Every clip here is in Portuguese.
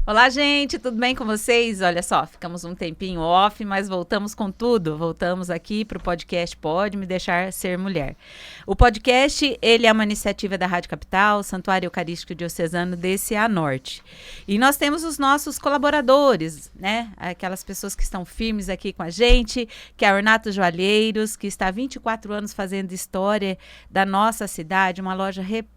Olá, gente, tudo bem com vocês? Olha só, ficamos um tempinho off, mas voltamos com tudo. Voltamos aqui para o podcast Pode Me Deixar Ser Mulher. O podcast, ele é uma iniciativa da Rádio Capital, Santuário Eucarístico Diocesano de Cianorte. E nós temos os nossos colaboradores, né? Aquelas pessoas que estão firmes aqui com a gente, que é a Ornato Joalheiros, que está há 24 anos fazendo história da nossa cidade, uma loja repleta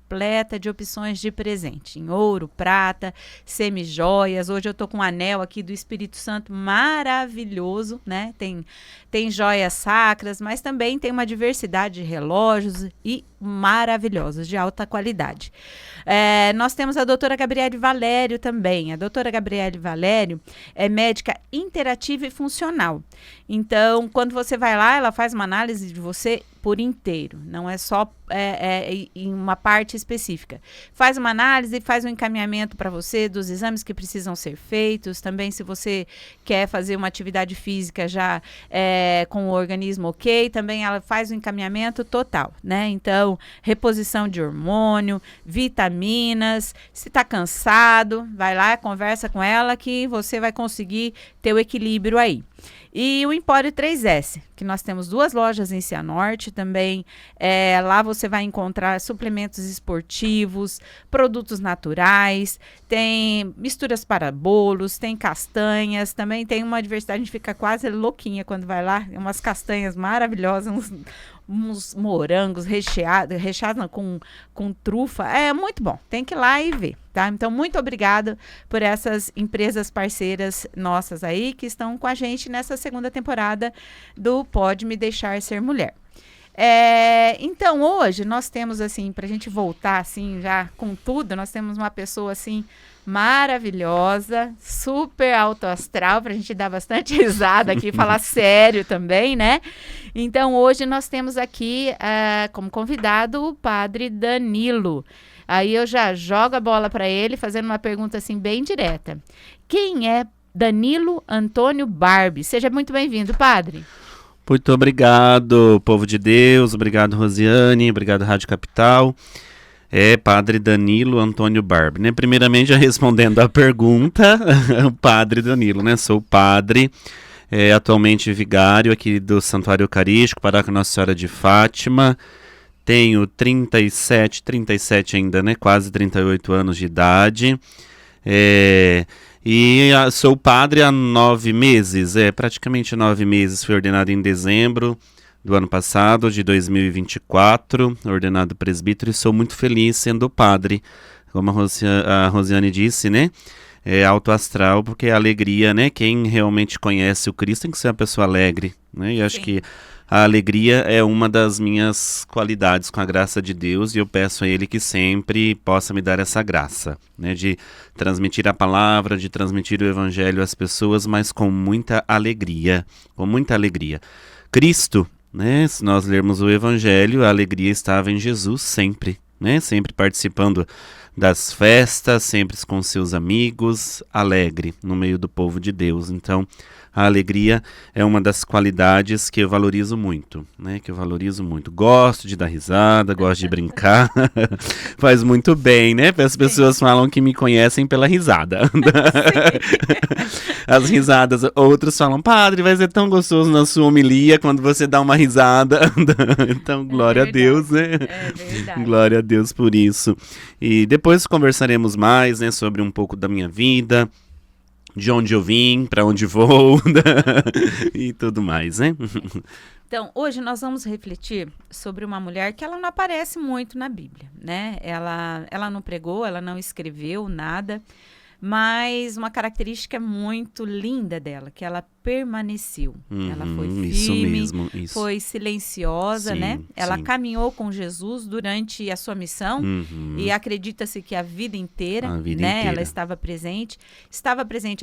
de opções de presente, em ouro, prata, semi-joias. Hoje eu tô com um anel aqui do Espírito Santo maravilhoso, né? Tem joias sacras, mas também tem uma diversidade de relógios e maravilhosos, de alta qualidade. Nós temos a doutora Gabriele Valério também. A doutora Gabriele Valério é médica interativa e funcional. Então, quando você vai lá, ela faz uma análise de você por inteiro, não é só em uma parte específica. Faz uma análise, faz um encaminhamento para você dos exames que precisam ser feitos. Também, se você quer fazer uma atividade física já com o organismo ok, também ela faz o encaminhamento total, né? Então, reposição de hormônio, vitaminas. Se está cansado, vai lá, conversa com ela que você vai conseguir ter o equilíbrio aí. E o Empório 3S, que nós temos 2 lojas em Cianorte também. Lá você vai encontrar suplementos esportivos, produtos naturais, tem misturas para bolos, tem castanhas, também tem uma diversidade, a gente fica quase louquinha quando vai lá, umas castanhas maravilhosas, uns morangos recheados com trufa, é muito bom, tem que ir lá e ver, tá? Então, muito obrigada por essas empresas parceiras nossas aí, que estão com a gente nessa segunda temporada do Pode Me Deixar Ser Mulher. Então, hoje nós temos, assim, pra gente voltar, assim, já com tudo, nós temos uma pessoa, assim, maravilhosa, super alto astral, pra gente dar bastante risada aqui, falar sério também, né? Então, hoje nós temos aqui como convidado o Padre Danilo. Aí eu já jogo a bola para ele, fazendo uma pergunta, assim, bem direta. Quem é Danilo Antônio Barbi? Seja muito bem-vindo, Padre. Muito obrigado, povo de Deus, obrigado, Rosiane, obrigado, Rádio Capital. Padre Danilo Antônio Barbi, né? Primeiramente, já respondendo a pergunta, o Padre Danilo, né? Sou padre, atualmente vigário aqui do Santuário Eucarístico, Paróquia Nossa Senhora de Fátima. Tenho 37 ainda, né? Quase 38 anos de idade. E sou padre há 9 meses, praticamente 9 meses. Fui ordenado em dezembro do ano passado, de 2024, ordenado presbítero, e sou muito feliz sendo padre. Como a Rosiane disse, né? Alto astral, porque a alegria, né? Quem realmente conhece o Cristo tem que ser uma pessoa alegre, né? E acho que a alegria é uma das minhas qualidades, com a graça de Deus, e eu peço a Ele que sempre possa me dar essa graça, né, de transmitir a palavra, de transmitir o Evangelho às pessoas, mas com muita alegria, Cristo, né, se nós lermos o Evangelho, a alegria estava em Jesus sempre, né, sempre participando das festas, sempre com seus amigos, alegre no meio do povo de Deus. Então, a alegria é uma das qualidades que eu valorizo muito, né? Gosto de dar risada, gosto de brincar. Faz muito bem, né? As pessoas falam que me conhecem pela risada. As risadas. Outros falam, padre, vai ser tão gostoso na sua homilia quando você dá uma risada. Então, glória a Deus, né? É verdade. Glória a Deus por isso. E depois conversaremos mais, né? Sobre um pouco da minha vida, de onde eu vim, para onde vou, e tudo mais, né? Então, hoje nós vamos refletir sobre uma mulher que ela não aparece muito na Bíblia, né? Ela não pregou, ela não escreveu nada, mas uma característica muito linda dela, que ela permaneceu. Ela foi firme, foi silenciosa, Sim, né? Ela sim. caminhou com Jesus durante a sua missão e acredita-se que a vida inteira, né? Ela estava presente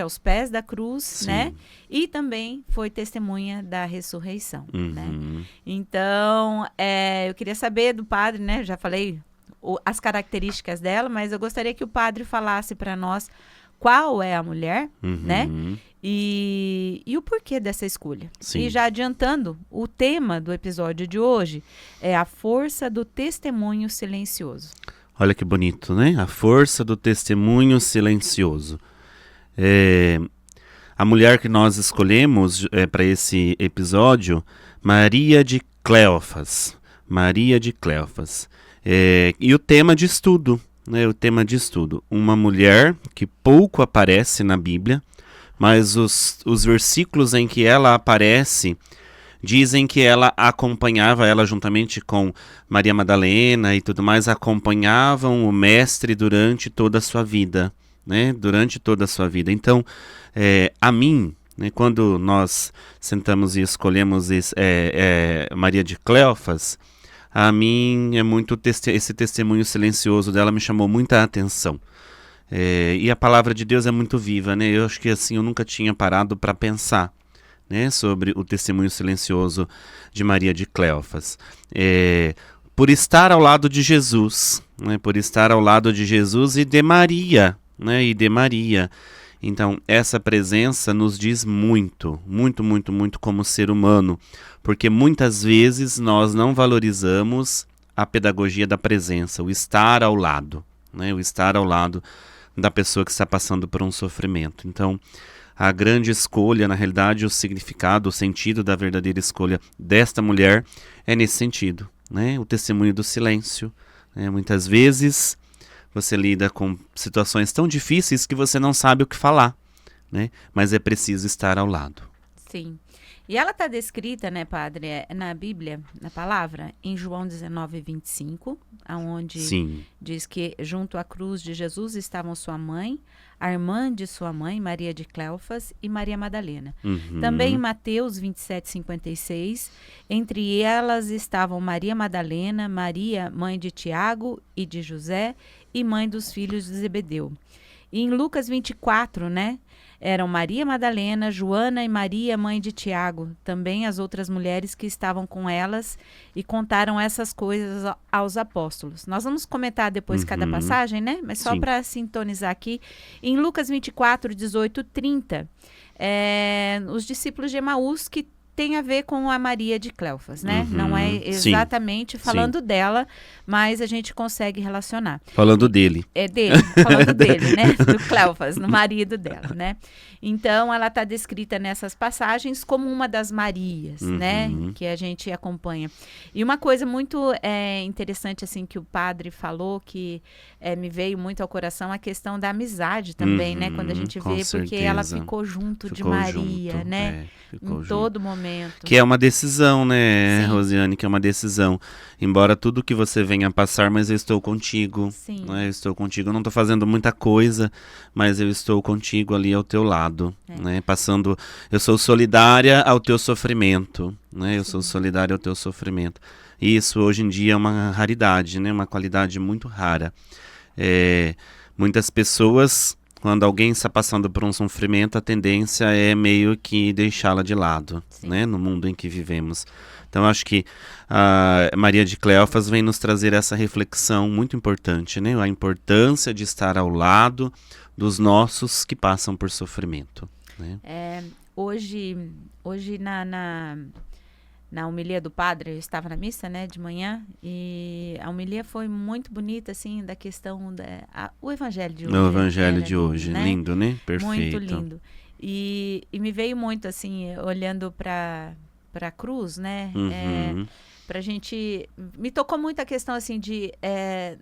aos pés da cruz, Sim. né? E também foi testemunha da ressurreição, né? Então, eu queria saber do padre, né? Já falei as características dela, mas eu gostaria que o padre falasse para nós qual é a mulher, né? E o porquê dessa escolha. Sim. E já adiantando, o tema do episódio de hoje é a força do testemunho silencioso. Olha que bonito, né? A força do testemunho silencioso. A mulher que nós escolhemos para esse episódio, Maria de Cleófas. Maria de Cleófas. E o tema de estudo, né? O tema de estudo. Uma mulher que pouco aparece na Bíblia, mas os versículos em que ela aparece dizem que ela acompanhava, ela juntamente com Maria Madalena e tudo mais, acompanhavam o mestre durante toda a sua vida, né? Durante toda a sua vida. Então, a mim, né, quando nós sentamos e escolhemos Maria de Cleófas, a mim é muito esse testemunho silencioso dela me chamou muita atenção. E a palavra de Deus é muito viva, né? Eu acho que assim eu nunca tinha parado para pensar, né, sobre o testemunho silencioso de Maria de Cleófas. Por estar ao lado de Jesus, né? Por estar ao lado de Jesus e de Maria, né? E de Maria. Então, essa presença nos diz muito, muito, muito, muito como ser humano, porque muitas vezes nós não valorizamos a pedagogia da presença, o estar ao lado, né? O estar ao lado da pessoa que está passando por um sofrimento. Então, a grande escolha, na realidade, o significado, o sentido da verdadeira escolha desta mulher é nesse sentido, né? O testemunho do silêncio, né? Muitas vezes você lida com situações tão difíceis que você não sabe o que falar, né? Mas é preciso estar ao lado. Sim. E ela está descrita, né, padre, na Bíblia, na palavra, em João 19:25, onde diz que junto à cruz de Jesus estavam sua mãe, a irmã de sua mãe, Maria de Cleófas, e Maria Madalena. Também em Mateus 27:56, entre elas estavam Maria Madalena, Maria, mãe de Tiago e de José, e mãe dos filhos de Zebedeu. E em Lucas 24, né? Eram Maria Madalena, Joana e Maria, mãe de Tiago, também as outras mulheres que estavam com elas e contaram essas coisas aos apóstolos. Nós vamos comentar depois cada passagem, né? Mas só para sintonizar aqui. Em Lucas 24, 18, 30, os discípulos de Emaús que tem a ver com a Maria de Cleófas, né? Não é exatamente falando dela, mas a gente consegue relacionar. Falando dele. Falando dele, né? Do Cleófas, no marido dela, né? Então, ela está descrita nessas passagens como uma das Marias, né? Que a gente acompanha. E uma coisa muito interessante, assim, que o padre falou, que me veio muito ao coração, a questão da amizade também, né? Quando a gente vê, porque ela ficou junto de Maria, né? Em todo momento. Que é uma decisão, né, Rosiane? Que é uma decisão. Embora tudo que você venha passar, mas eu estou contigo. Né? Eu estou contigo. Eu não estou fazendo muita coisa, mas eu estou contigo ali ao teu lado. Né? Passando. Eu sou solidária ao teu sofrimento. Né? Eu sou solidária ao teu sofrimento. E isso hoje em dia é uma raridade, né? Uma qualidade muito rara. Muitas pessoas, quando alguém está passando por um sofrimento, a tendência é meio que deixá-la de lado, né, no mundo em que vivemos. Então, acho que a Maria de Cleófas vem nos trazer essa reflexão muito importante, né, a importância de estar ao lado dos nossos que passam por sofrimento. Né? Hoje na homilia do padre, eu estava na missa, né, de manhã, e a homilia foi muito bonita, assim, da questão o evangelho de hoje. O evangelho de hoje, né? Lindo, né? Perfeito. Muito lindo. E me veio muito, assim, olhando para a cruz, né, pra gente, me tocou muito a questão, assim, de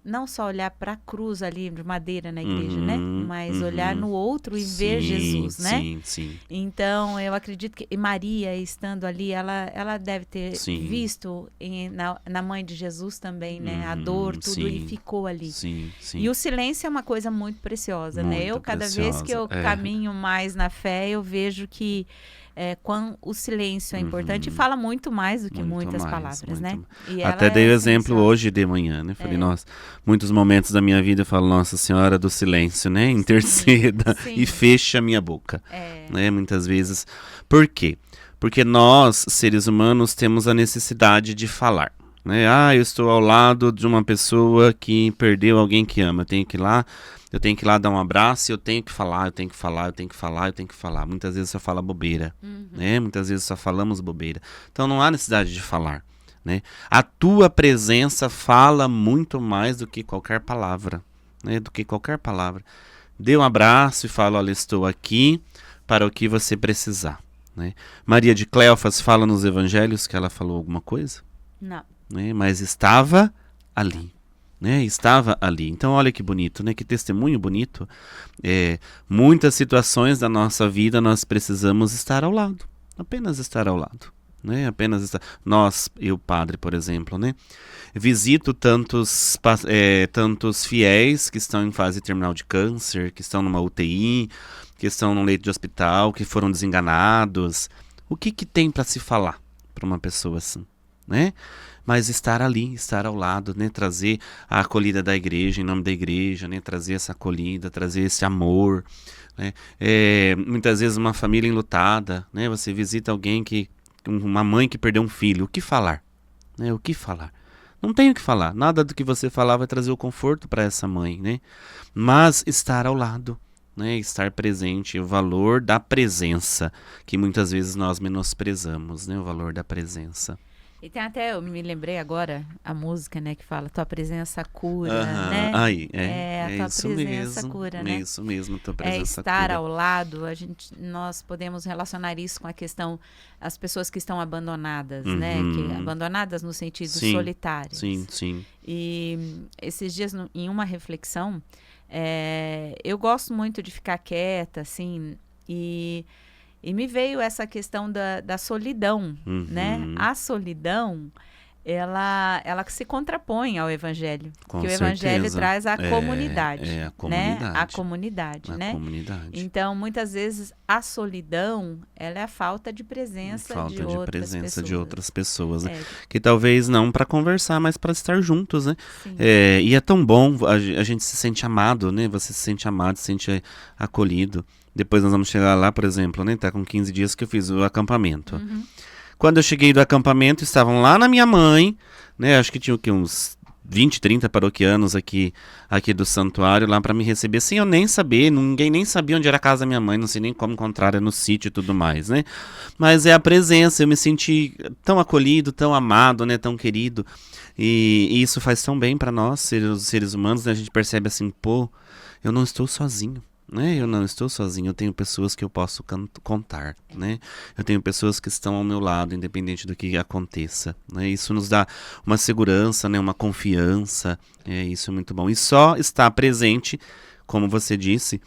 não só olhar para a cruz ali de madeira na igreja, né, mas olhar no outro e ver Jesus, né? Sim. Então, eu acredito que Maria, estando ali, ela deve ter visto na mãe de Jesus também, né, a dor, tudo, e ficou ali. Sim. E o silêncio é uma coisa muito preciosa, né? Cada vez que eu caminho mais na fé, eu vejo que quando o silêncio é importante, e fala muito mais do que muitas palavras, né? E até dei o exemplo hoje de manhã, né? Falei, nossa, muitos momentos da minha vida eu falo, Nossa Senhora do Silêncio, né? Interceda e feche a minha boca. Né? Muitas vezes. Por quê? Porque nós, seres humanos, temos a necessidade de falar. Né? Eu estou ao lado de uma pessoa que perdeu alguém que ama. Eu tenho que ir lá dar um abraço e eu tenho que falar. Muitas vezes só fala bobeira, né? Muitas vezes só falamos bobeira. Então não há necessidade de falar, né? A tua presença fala muito mais do que qualquer palavra, né? dê um abraço e fala, olha, estou aqui para o que você precisar. Né? Maria de Cleofas fala nos evangelhos que ela falou alguma coisa? Não. Né? Mas estava ali. Né? Estava ali. Então olha que bonito, né? Que testemunho bonito. Muitas situações da nossa vida nós precisamos estar ao lado. Apenas estar ao lado. Né? Apenas estar. Nós, eu padre, por exemplo, né? Visito tantos fiéis que estão em fase terminal de câncer, que estão numa UTI, que estão num leito de hospital, que foram desenganados. O que tem para se falar para uma pessoa assim, né? Mas estar ali, estar ao lado, né? Trazer a acolhida da igreja, em nome da igreja, né? Trazer essa acolhida, trazer esse amor, né? Muitas vezes uma família enlutada, né? Você visita alguém uma mãe que perdeu um filho, o que falar? Né? O que falar? Não tem o que falar, nada do que você falar vai trazer o conforto para essa mãe, né? Mas estar ao lado, né? Estar presente, o valor da presença, que muitas vezes nós menosprezamos, né? O valor da presença. E tem até, eu me lembrei agora, a música, né, que fala, tua presença cura, né? Aí, a tua isso presença mesmo, cura, né? Isso mesmo, tua presença estar cura. ao lado, nós podemos relacionar isso com a questão, as pessoas que estão abandonadas, né? Abandonadas no sentido solitárias. Sim. E esses dias, em uma reflexão, eu gosto muito de ficar quieta, assim, e me veio essa questão da solidão, né? A solidão, ela se contrapõe ao evangelho. Porque o evangelho traz a comunidade. A comunidade. Né? A comunidade, né? Então, muitas vezes, a solidão, ela é a falta de presença de outras pessoas. Né? Que talvez não para conversar, mas para estar juntos, né? E é tão bom, a gente se sente amado, né? Você se sente amado, se sente acolhido. Depois nós vamos chegar lá, por exemplo, né? Tá com 15 dias que eu fiz o acampamento. Quando eu cheguei do acampamento, estavam lá na minha mãe, né? Acho que tinha uns 20, 30 paroquianos aqui do santuário lá para me receber, sem eu nem saber, ninguém nem sabia onde era a casa da minha mãe, não sei nem como encontrar, no sítio e tudo mais, né? Mas é a presença, eu me senti tão acolhido, tão amado, né? Tão querido. E isso faz tão bem para nós, seres humanos, né? A gente percebe assim, pô, eu não estou sozinho. Né? Eu não estou sozinho, eu tenho pessoas que eu posso contar, né? Eu tenho pessoas que estão ao meu lado, independente do que aconteça, né? Isso nos dá uma segurança, né? Uma confiança, isso é muito bom. E só está presente, como você disse,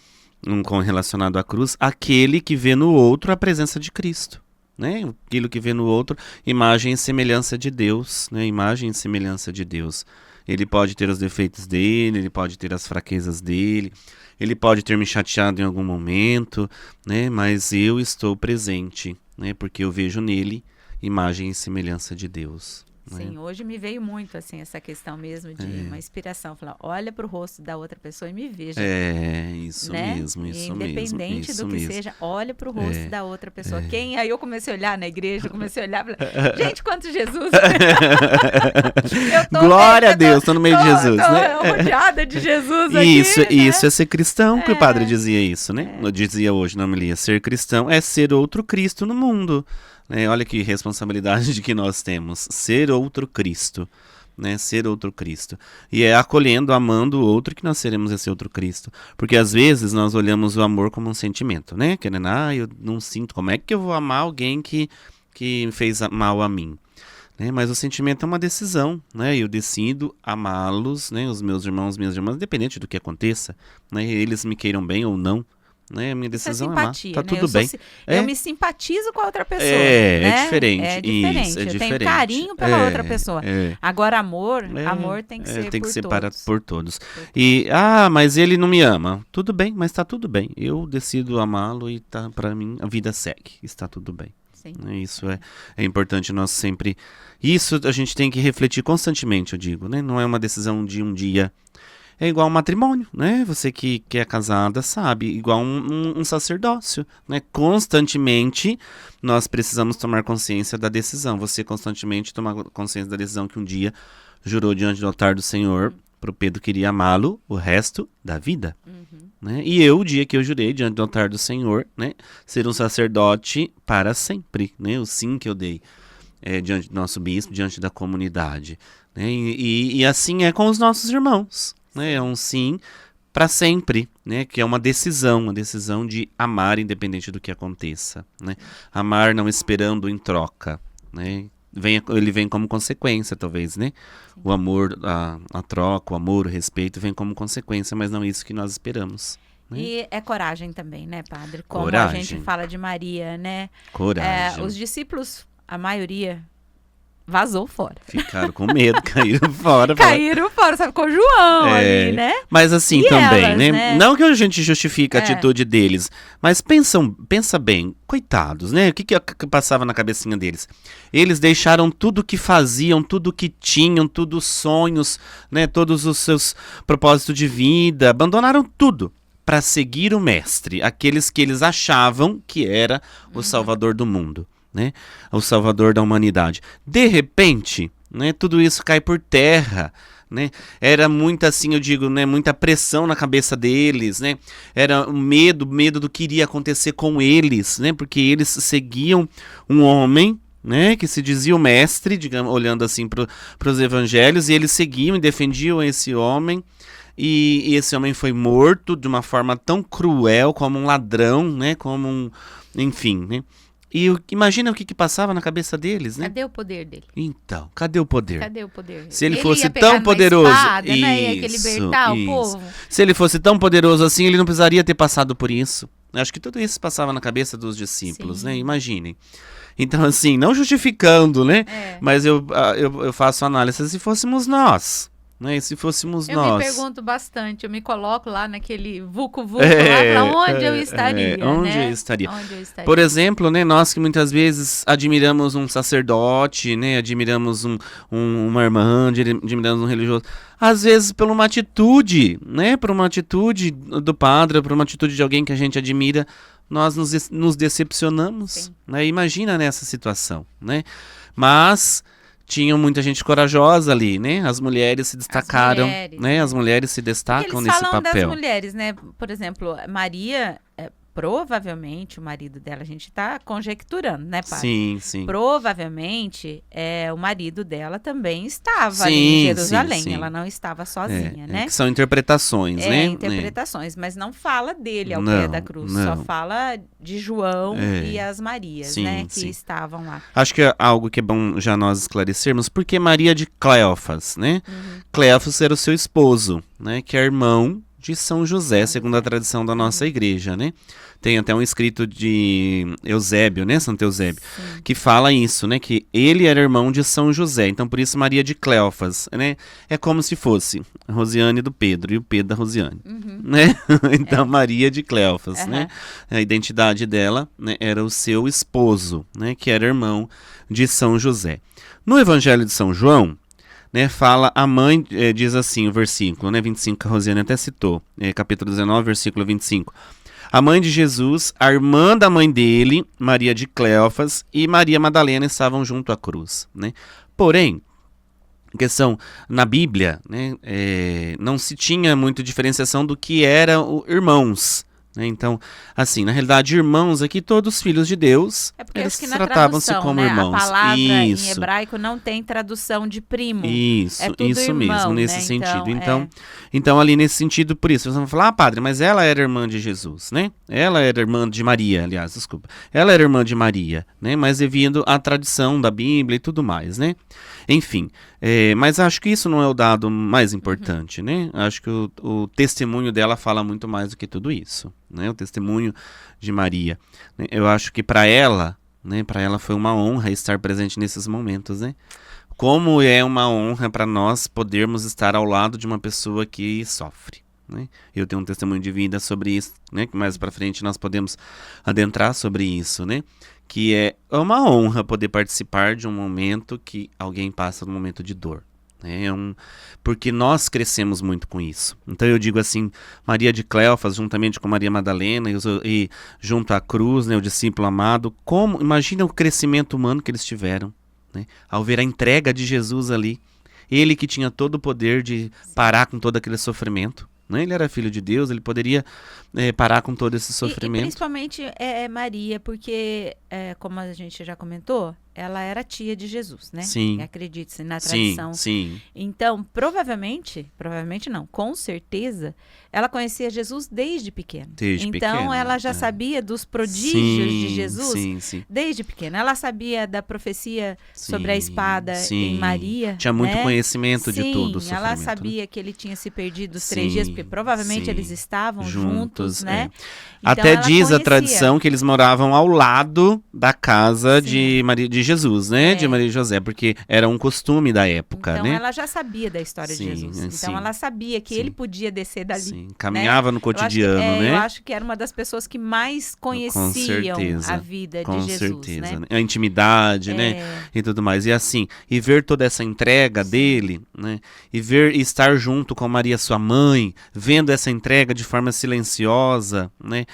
relacionado à cruz, aquele que vê no outro a presença de Cristo. Né? Aquilo que vê no outro, imagem e semelhança de Deus, né? Imagem e semelhança de Deus. Ele pode ter os defeitos dele, ele pode ter as fraquezas dele, ele pode ter me chateado em algum momento, né? Mas eu estou presente, né? Porque eu vejo nele imagem e semelhança de Deus. Sim, né? hoje me veio muito assim essa questão mesmo de uma inspiração, falar, olha para o rosto da outra pessoa e me veja. Isso né? mesmo, isso independente mesmo. do que seja, olha para o rosto da outra pessoa. Aí eu comecei a olhar na igreja, comecei a olhar, falei, gente, quanto Jesus! Glória a Deus, estou no meio de Jesus, né? Rodeada de Jesus aqui, Isso é ser cristão, que o padre dizia isso, né? Dizia hoje na homilia, ser cristão é ser outro Cristo no mundo. Olha que responsabilidade que nós temos, ser outro Cristo, né? Ser outro Cristo. E é acolhendo, amando o outro que nós seremos esse outro Cristo. Porque às vezes nós olhamos o amor como um sentimento, né? Querendo, eu não sinto, como é que eu vou amar alguém que fez mal a mim? Né? Mas o sentimento é uma decisão, né? Eu decido amá-los, né? Os meus irmãos, minhas irmãs, independente do que aconteça, né? Eles me queiram bem ou não. Né? A minha decisão é amar. Tá tudo bem. Eu me simpatizo com a outra pessoa. É diferente. É diferente. Isso, eu tenho carinho pela outra pessoa. Agora, amor tem que ser tem que ser todos. Por todos. E, mas ele não me ama. Tudo bem, mas tá tudo bem. Eu decido amá-lo e tá, pra mim a vida segue. Está tudo bem. Sim. Isso é importante nós sempre... Isso a gente tem que refletir constantemente, eu digo. Né? Não é uma decisão de um dia... É igual um matrimônio, né? Você que é casada sabe, igual um sacerdócio, né? Constantemente nós precisamos tomar consciência da decisão. Você constantemente tomar consciência da decisão que um dia jurou diante do altar do Senhor para o Pedro que iria amá-lo o resto da vida. Né? E eu, o dia que eu jurei diante do altar do Senhor, né? Ser um sacerdote para sempre, né? O sim que eu dei diante do nosso bispo, diante da comunidade. Né? E assim é com os nossos irmãos. É um sim para sempre, né? Que é uma decisão de amar independente do que aconteça, né? Amar não esperando em troca, né? Ele vem como consequência, talvez, né? Sim. O amor, a troca, o amor, o respeito vem como consequência, mas não é isso que nós esperamos. Né? E é coragem também, né, padre? Como Coragem. a gente fala de Maria, né? Coragem. Os discípulos, a maioria, vazou fora. Ficaram com medo, caíram fora. Caíram fora, sabe? Com o João ali, né? Mas assim E também, elas, né? né? Não que a gente justifique a atitude deles, mas pensa bem, coitados, né? O que passava na cabecinha deles? Eles deixaram tudo que faziam, tudo que tinham, todos os sonhos, né? Todos os seus propósitos de vida, abandonaram tudo para seguir o mestre, aqueles que eles achavam que era o Salvador do mundo. Né? O Salvador da humanidade. De repente, né, tudo isso cai por terra, né? Era muita, assim, eu digo, né, muita pressão na cabeça deles, né? Era medo do que iria acontecer com eles, né? Porque eles seguiam um homem, né, que se dizia o mestre, digamos, olhando assim para os evangelhos, e eles seguiam e defendiam esse homem. E esse homem foi morto de uma forma tão cruel, como um ladrão, né? Como um, enfim, né? E imagina o que passava na cabeça deles, né? Cadê o poder dele? Então, cadê o poder? Cadê o poder? Se ele ia fosse pegar tão numa poderoso, espada, né? Ia que libertar o povo. Se ele fosse tão poderoso assim, ele não precisaria ter passado por isso. Acho que tudo isso passava na cabeça dos discípulos, Sim. né? Imaginem. Então, assim, não justificando, né? Mas eu faço análise se fôssemos nós. Né? Se fôssemos eu nós. Eu me pergunto bastante, eu me coloco lá naquele vucu-vucu lá, pra onde eu estaria, onde né? eu estaria. Onde eu estaria. Por exemplo, né, nós que muitas vezes admiramos um sacerdote, né, admiramos uma irmã, admiramos um religioso, às vezes por uma atitude, né, por uma atitude do padre, por uma atitude de alguém que a gente admira, nós nos decepcionamos, né? Imagina nessa situação, né? Mas tinha muita gente corajosa ali, né? As mulheres se destacaram, né? As mulheres se destacam nesse papel. Eles falam das mulheres, né? Por exemplo, Maria, provavelmente o marido dela, a gente tá conjecturando, né, padre? Sim, sim. Provavelmente o marido dela também estava ali em Jerusalém. Sim. Ela não estava sozinha, né? Que são interpretações, né? Interpretações, mas não fala dele ao pé da cruz. Só fala de João e as Marias, né? Que estavam lá. Acho que é algo que é bom já nós esclarecermos, porque Maria de Cleófas, né? Cleófas era o seu esposo, né? Que é irmão de São José, segundo a tradição da nossa igreja, né? Tem até um escrito de Eusébio, né? Santo Eusébio, que fala isso, né? Que ele era irmão de São José, então por isso Maria de Cleófas, né? É como se fosse a Rosiane do Pedro e o Pedro da Rosiane, né? Então Maria de Cleófas, né? A identidade dela, né, era o seu esposo, né? Que era irmão de São José. No Evangelho de São João, né, fala a mãe, diz assim o versículo, né, 25, que a Rosiane até citou, capítulo 19, versículo 25. A mãe de Jesus, a irmã da mãe dele, Maria de Cleófas, e Maria Madalena estavam junto à cruz. Né? Porém, questão, na Bíblia, né, não se tinha muito diferenciação do que eram irmãos. Então, assim, na realidade, irmãos aqui, todos filhos de Deus, eles tratavam-se como irmãos. A palavra em hebraico não tem tradução de primo. Isso, é tudo isso irmão, mesmo, nesse né? sentido. Então, ali nesse sentido, por isso, vocês vão falar, padre, mas ela era irmã de Jesus, né? Ela era irmã de Maria, aliás, desculpa. Ela era irmã de Maria, né? Mas devido à tradição da Bíblia e tudo mais, né? Enfim, mas acho que isso não é o dado mais importante, né? Acho que o testemunho dela fala muito mais do que tudo isso. Né, o testemunho de Maria. Né, eu acho que para ela, né, foi uma honra estar presente nesses momentos, né? Como é uma honra para nós podermos estar ao lado de uma pessoa que sofre. Né? Eu tenho um testemunho de vida sobre isso, né? Que mais para frente nós podemos adentrar sobre isso, né? Que é uma honra poder participar de um momento que alguém passa num momento de dor. Porque nós crescemos muito com isso. Então eu digo assim, Maria de Cleófas, juntamente com Maria Madalena e junto à cruz, né, o discípulo amado, imagina o crescimento humano que eles tiveram, né, ao ver a entrega de Jesus ali. Ele que tinha todo o poder de parar com todo aquele sofrimento. Né? Ele era filho de Deus, ele poderia parar com todo esse sofrimento. E principalmente Maria, porque, como a gente já comentou, ela era tia de Jesus, né? Sim. Acredite-se na tradição. Sim. Então, provavelmente não, com certeza, ela conhecia Jesus desde pequena. Então, ela já sabia dos prodígios de Jesus desde pequena. Ela sabia da profecia sobre a espada em Maria. Tinha muito conhecimento de tudo. Ela sabia que ele tinha se perdido os 3 dias, porque provavelmente eles estavam juntos, né? Então, até diz a tradição que eles moravam ao lado da casa de Jesus, né? De Maria e José, porque era um costume da época, então, né? Então ela já sabia da história de Jesus. Então ela sabia que ele podia descer dali. Sim. Caminhava no cotidiano, né? Eu acho que era uma das pessoas que mais conheciam a vida de Jesus, certeza, né? A intimidade, né? E tudo mais. E assim, e ver toda essa entrega dele, né? E estar junto com Maria, sua mãe, vendo essa entrega de forma silenciosa, né?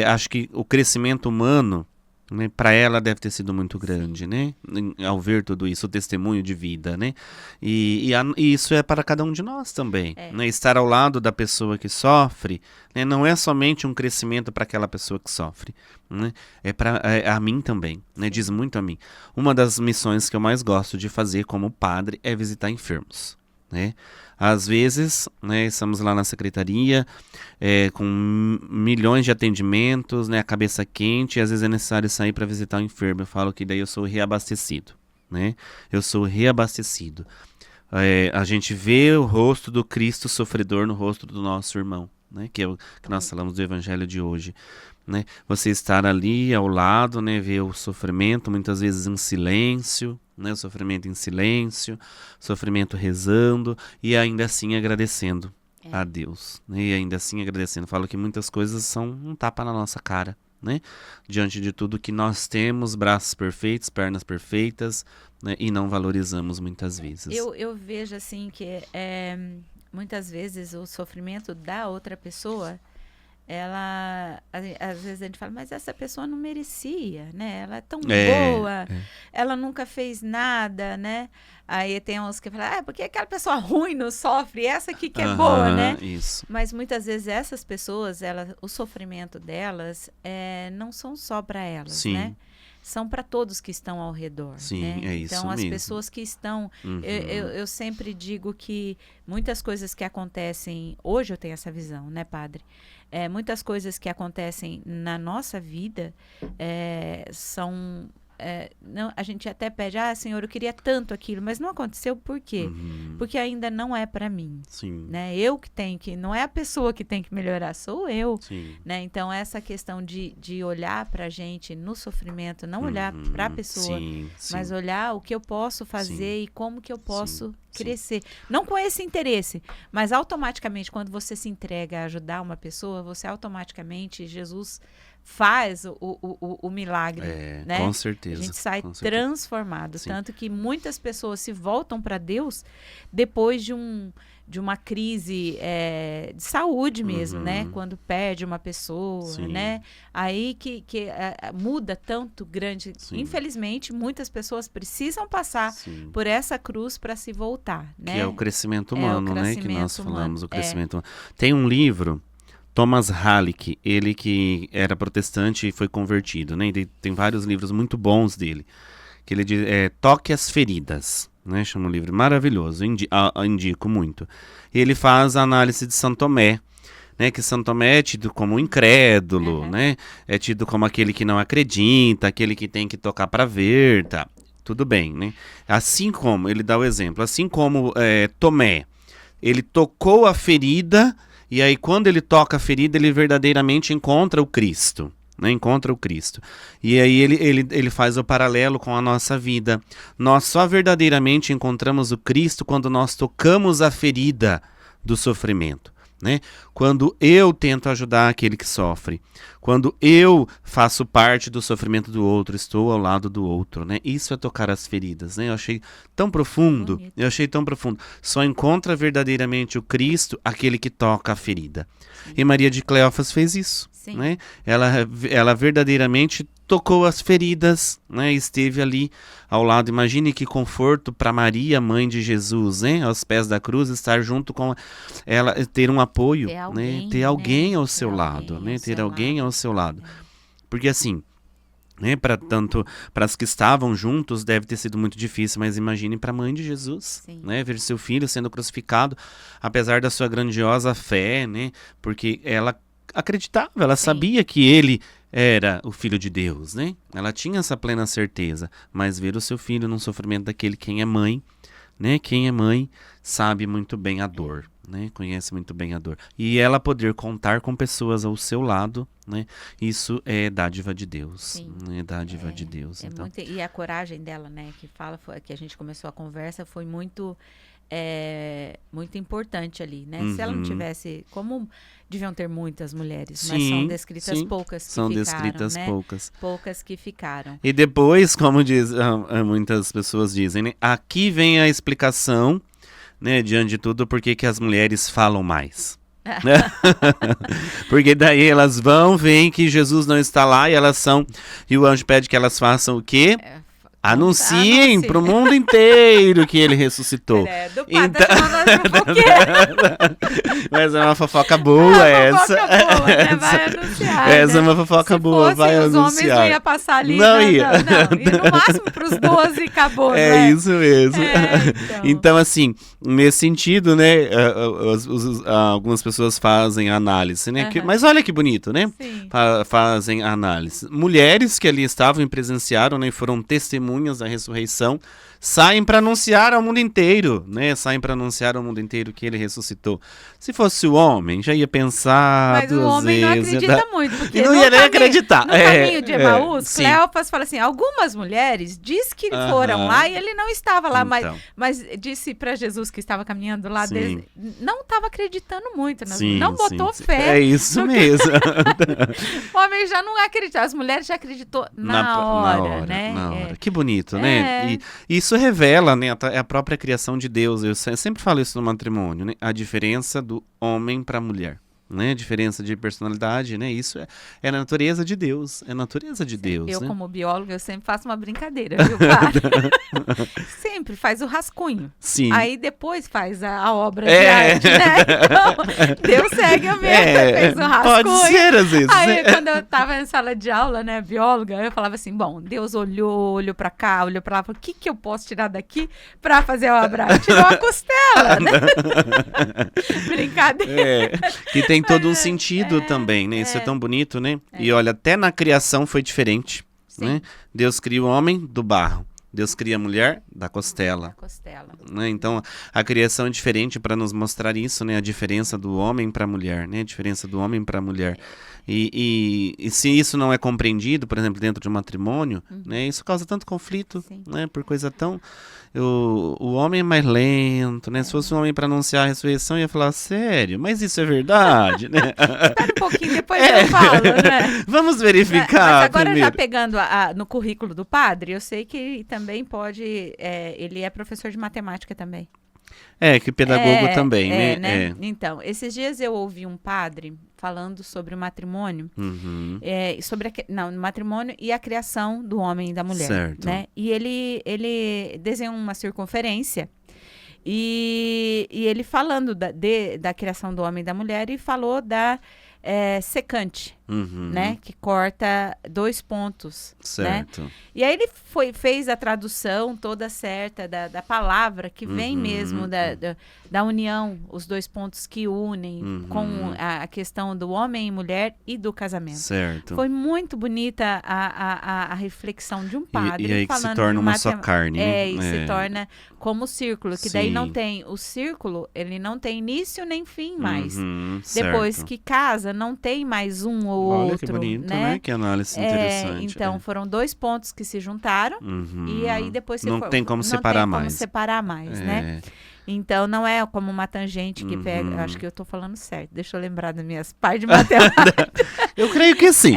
Acho que o crescimento humano, né, para ela deve ter sido muito grande, né? Ao ver tudo isso, o testemunho de vida, né? E isso é para cada um de nós também, né? Estar ao lado da pessoa que sofre, né, não é somente um crescimento para aquela pessoa que sofre, né? É para a mim também, né? Diz muito a mim. Uma das missões que eu mais gosto de fazer como padre é visitar enfermos, né? Às vezes, né, estamos lá na secretaria com milhões de atendimentos, né, a cabeça quente, e às vezes é necessário sair para visitar o enfermo. Eu falo que daí eu sou reabastecido, né? Eu sou reabastecido. A gente vê o rosto do Cristo sofredor no rosto do nosso irmão, né? Que é o que nós falamos do evangelho de hoje. Né? Você estar ali ao lado, né? Ver o sofrimento, muitas vezes em silêncio, né? O sofrimento em silêncio, sofrimento rezando e ainda assim agradecendo a Deus, né? E ainda assim agradecendo. Falo que muitas coisas são um tapa na nossa cara, né? Diante de tudo que nós temos, braços perfeitos, pernas perfeitas, né? E não valorizamos muitas vezes. Eu vejo assim que muitas vezes o sofrimento da outra pessoa, ela, às vezes a gente fala, mas essa pessoa não merecia, né? Ela é tão boa, ela nunca fez nada, né? Aí tem uns que falam, porque aquela pessoa ruim não sofre, essa aqui que é boa, né? Isso. Mas muitas vezes essas pessoas, o sofrimento delas não são só para elas, né? São para todos que estão ao redor. Sim, né? é isso então, mesmo. as pessoas que estão... Eu sempre digo que muitas coisas que acontecem... Hoje eu tenho essa visão, né, padre? Muitas coisas que acontecem na nossa vida são... não, a gente até pede, Senhor, eu queria tanto aquilo, mas não aconteceu por quê? Porque ainda não é para mim. Sim. Né? Eu que tenho que, não é a pessoa que tem que melhorar, sou eu. Sim. Né? Então, essa questão de olhar para a gente no sofrimento, não olhar para a pessoa, mas olhar o que eu posso fazer e como que eu posso crescer. Não com esse interesse, mas automaticamente, quando você se entrega a ajudar uma pessoa, você automaticamente, Jesus faz o milagre, né? Com certeza. A gente sai transformado, tanto que muitas pessoas se voltam para Deus depois de uma crise de saúde mesmo, né? Quando perde uma pessoa, né? Aí que muda tanto grande. Infelizmente, muitas pessoas precisam passar por essa cruz para se voltar, né? Que é o crescimento humano, né? Que nós falamos, o crescimento humano. Tem um livro, Thomas Halleck, ele que era protestante e foi convertido, né? E tem vários livros muito bons dele, que ele diz, Toque as Feridas, né? Chama um livro maravilhoso, indico muito. E ele faz a análise de São Tomé, né? Que São Tomé é tido como incrédulo, né? É tido como aquele que não acredita, aquele que tem que tocar para ver, tá? Tudo bem, né? Assim como, ele dá o exemplo, assim como Tomé, ele tocou a ferida. E aí, quando ele toca a ferida, ele verdadeiramente encontra o Cristo, né? Encontra o Cristo. E aí ele faz o paralelo com a nossa vida. Nós só verdadeiramente encontramos o Cristo quando nós tocamos a ferida do sofrimento, né? Quando eu tento ajudar aquele que sofre, quando eu faço parte do sofrimento do outro, estou ao lado do outro, né? Isso é tocar as feridas, né? Eu achei tão profundo, Só encontra verdadeiramente o Cristo aquele que toca a ferida. E Maria de Cleófas fez isso, né? Ela verdadeiramente tocou as feridas, né? Esteve ali ao lado. Imagine que conforto para Maria, mãe de Jesus, né? Aos pés da cruz, estar junto com ela, ter um apoio, ter alguém ao seu lado, né? Ter alguém ao seu lado. Porque assim, Né, para as que estavam juntos deve ter sido muito difícil, mas imagine para a mãe de Jesus, né, ver seu filho sendo crucificado, apesar da sua grandiosa fé, né, porque ela acreditava, ela sabia que ele era o filho de Deus, né? Ela tinha essa plena certeza, mas ver o seu filho num sofrimento daquele, quem é mãe, né? Quem é mãe sabe muito bem a dor, né? Conhece muito bem a dor. E ela poder contar com pessoas ao seu lado, né? Isso é dádiva de Deus, é dádiva de Deus. Então. E a coragem dela, né? Que a gente começou a conversa, foi muito importante ali, né? Se ela não tivesse, como deviam ter muitas mulheres, mas são descritas poucas que ficaram, descritas né? Poucas que ficaram. E depois, como muitas pessoas dizem, né? Aqui vem a explicação, né? Diante de tudo, por que as mulheres falam mais. Porque daí elas veem que Jesus não está lá e o anjo pede que elas façam o quê? Anunciem para o mundo inteiro que ele ressuscitou. Então... Mas é uma fofoca boa essa. Né? Vai anunciar. Essa é uma fofoca boa, vai anunciar. Os homens não iam passar ali. Não ia. Não. E no máximo para os 12 e acabou. É isso mesmo. Então, assim, nesse sentido, né, algumas pessoas fazem análise, né? Mas olha que bonito, né? Fazem análise. Mulheres que ali estavam e presenciaram, né, foram testemunhas da ressurreição, saem para anunciar ao mundo inteiro, né? Saem para anunciar ao mundo inteiro que ele ressuscitou. Se fosse o homem, já ia pensar mas duas vezes. Mas o homem não acredita muito, porque não ia nem acreditar. No caminho de Emaús, Cleopas fala assim, algumas mulheres diz que foram lá e ele não estava lá, então. mas disse para Jesus que estava caminhando lá, não estava acreditando muito, não botou fé. É isso mesmo. O homem já não acredita, as mulheres já acreditou na hora, né? Na hora. Que bonito, né? E isso revela, né, a própria criação de Deus. Eu sempre falo isso no matrimônio, né? A diferença do homem para a mulher. Né? A diferença de personalidade, né? Isso é a natureza de Deus. É a natureza de Deus. Eu, né? Como bióloga, eu sempre faço uma brincadeira, viu, cara? Sempre faz o rascunho. Sim. Aí depois faz a obra de arte, né? Então, Deus segue a mesma, fez o rascunho. Pode ser, às vezes. Aí, quando eu tava em sala de aula, né, bióloga, eu falava assim, bom, Deus olhou pra cá, olhou pra lá, falou, o que eu posso tirar daqui pra fazer a obra? Tirou a costela, né? Brincadeira. Que tem todo um sentido também, né? Isso é tão bonito, né? E olha, até na criação foi diferente, né? Deus cria o homem do barro. Deus cria a mulher da costela. Né? Então, a criação é diferente para nos mostrar isso, né? A diferença do homem para a mulher, né? A diferença do homem para a mulher. E se isso não é compreendido, por exemplo, dentro de um matrimônio, né? Isso causa tanto conflito, né? Por coisa tão... O homem é mais lento, né? Se fosse um homem para anunciar a ressurreição, ia falar, sério, mas isso é verdade, né? Espera um pouquinho, depois eu falo, né? Vamos verificar mas agora primeiro. Já pegando no currículo do padre, eu sei que também pode... ele é professor de matemática também. Que pedagogo também, né? Então, esses dias eu ouvi um padre falando sobre o matrimônio, sobre o matrimônio e a criação do homem e da mulher, certo. Né? E ele desenhou uma circunferência e ele falando da criação do homem e da mulher e falou da secante, né? Que corta 2 pontos, certo. Né? E aí ele fez a tradução toda certa da palavra que vem mesmo da união, os 2 pontos que unem com a questão do homem e mulher e do casamento. Certo. Foi muito bonita a reflexão de um padre. E aí que se torna uma só carne. E se torna como o círculo, que daí não tem, o círculo, ele não tem início nem fim mais. Depois certo. Que casa, não tem mais um ou Olha outro. Que bonito, né? Que análise interessante. Então, foram 2 pontos que se juntaram e aí depois não tem como separar mais. Não tem como separar mais, né? Então, não é como uma tangente que pega... Acho que eu tô falando certo. Deixa eu lembrar das minhas partes de matemática. Eu creio que sim.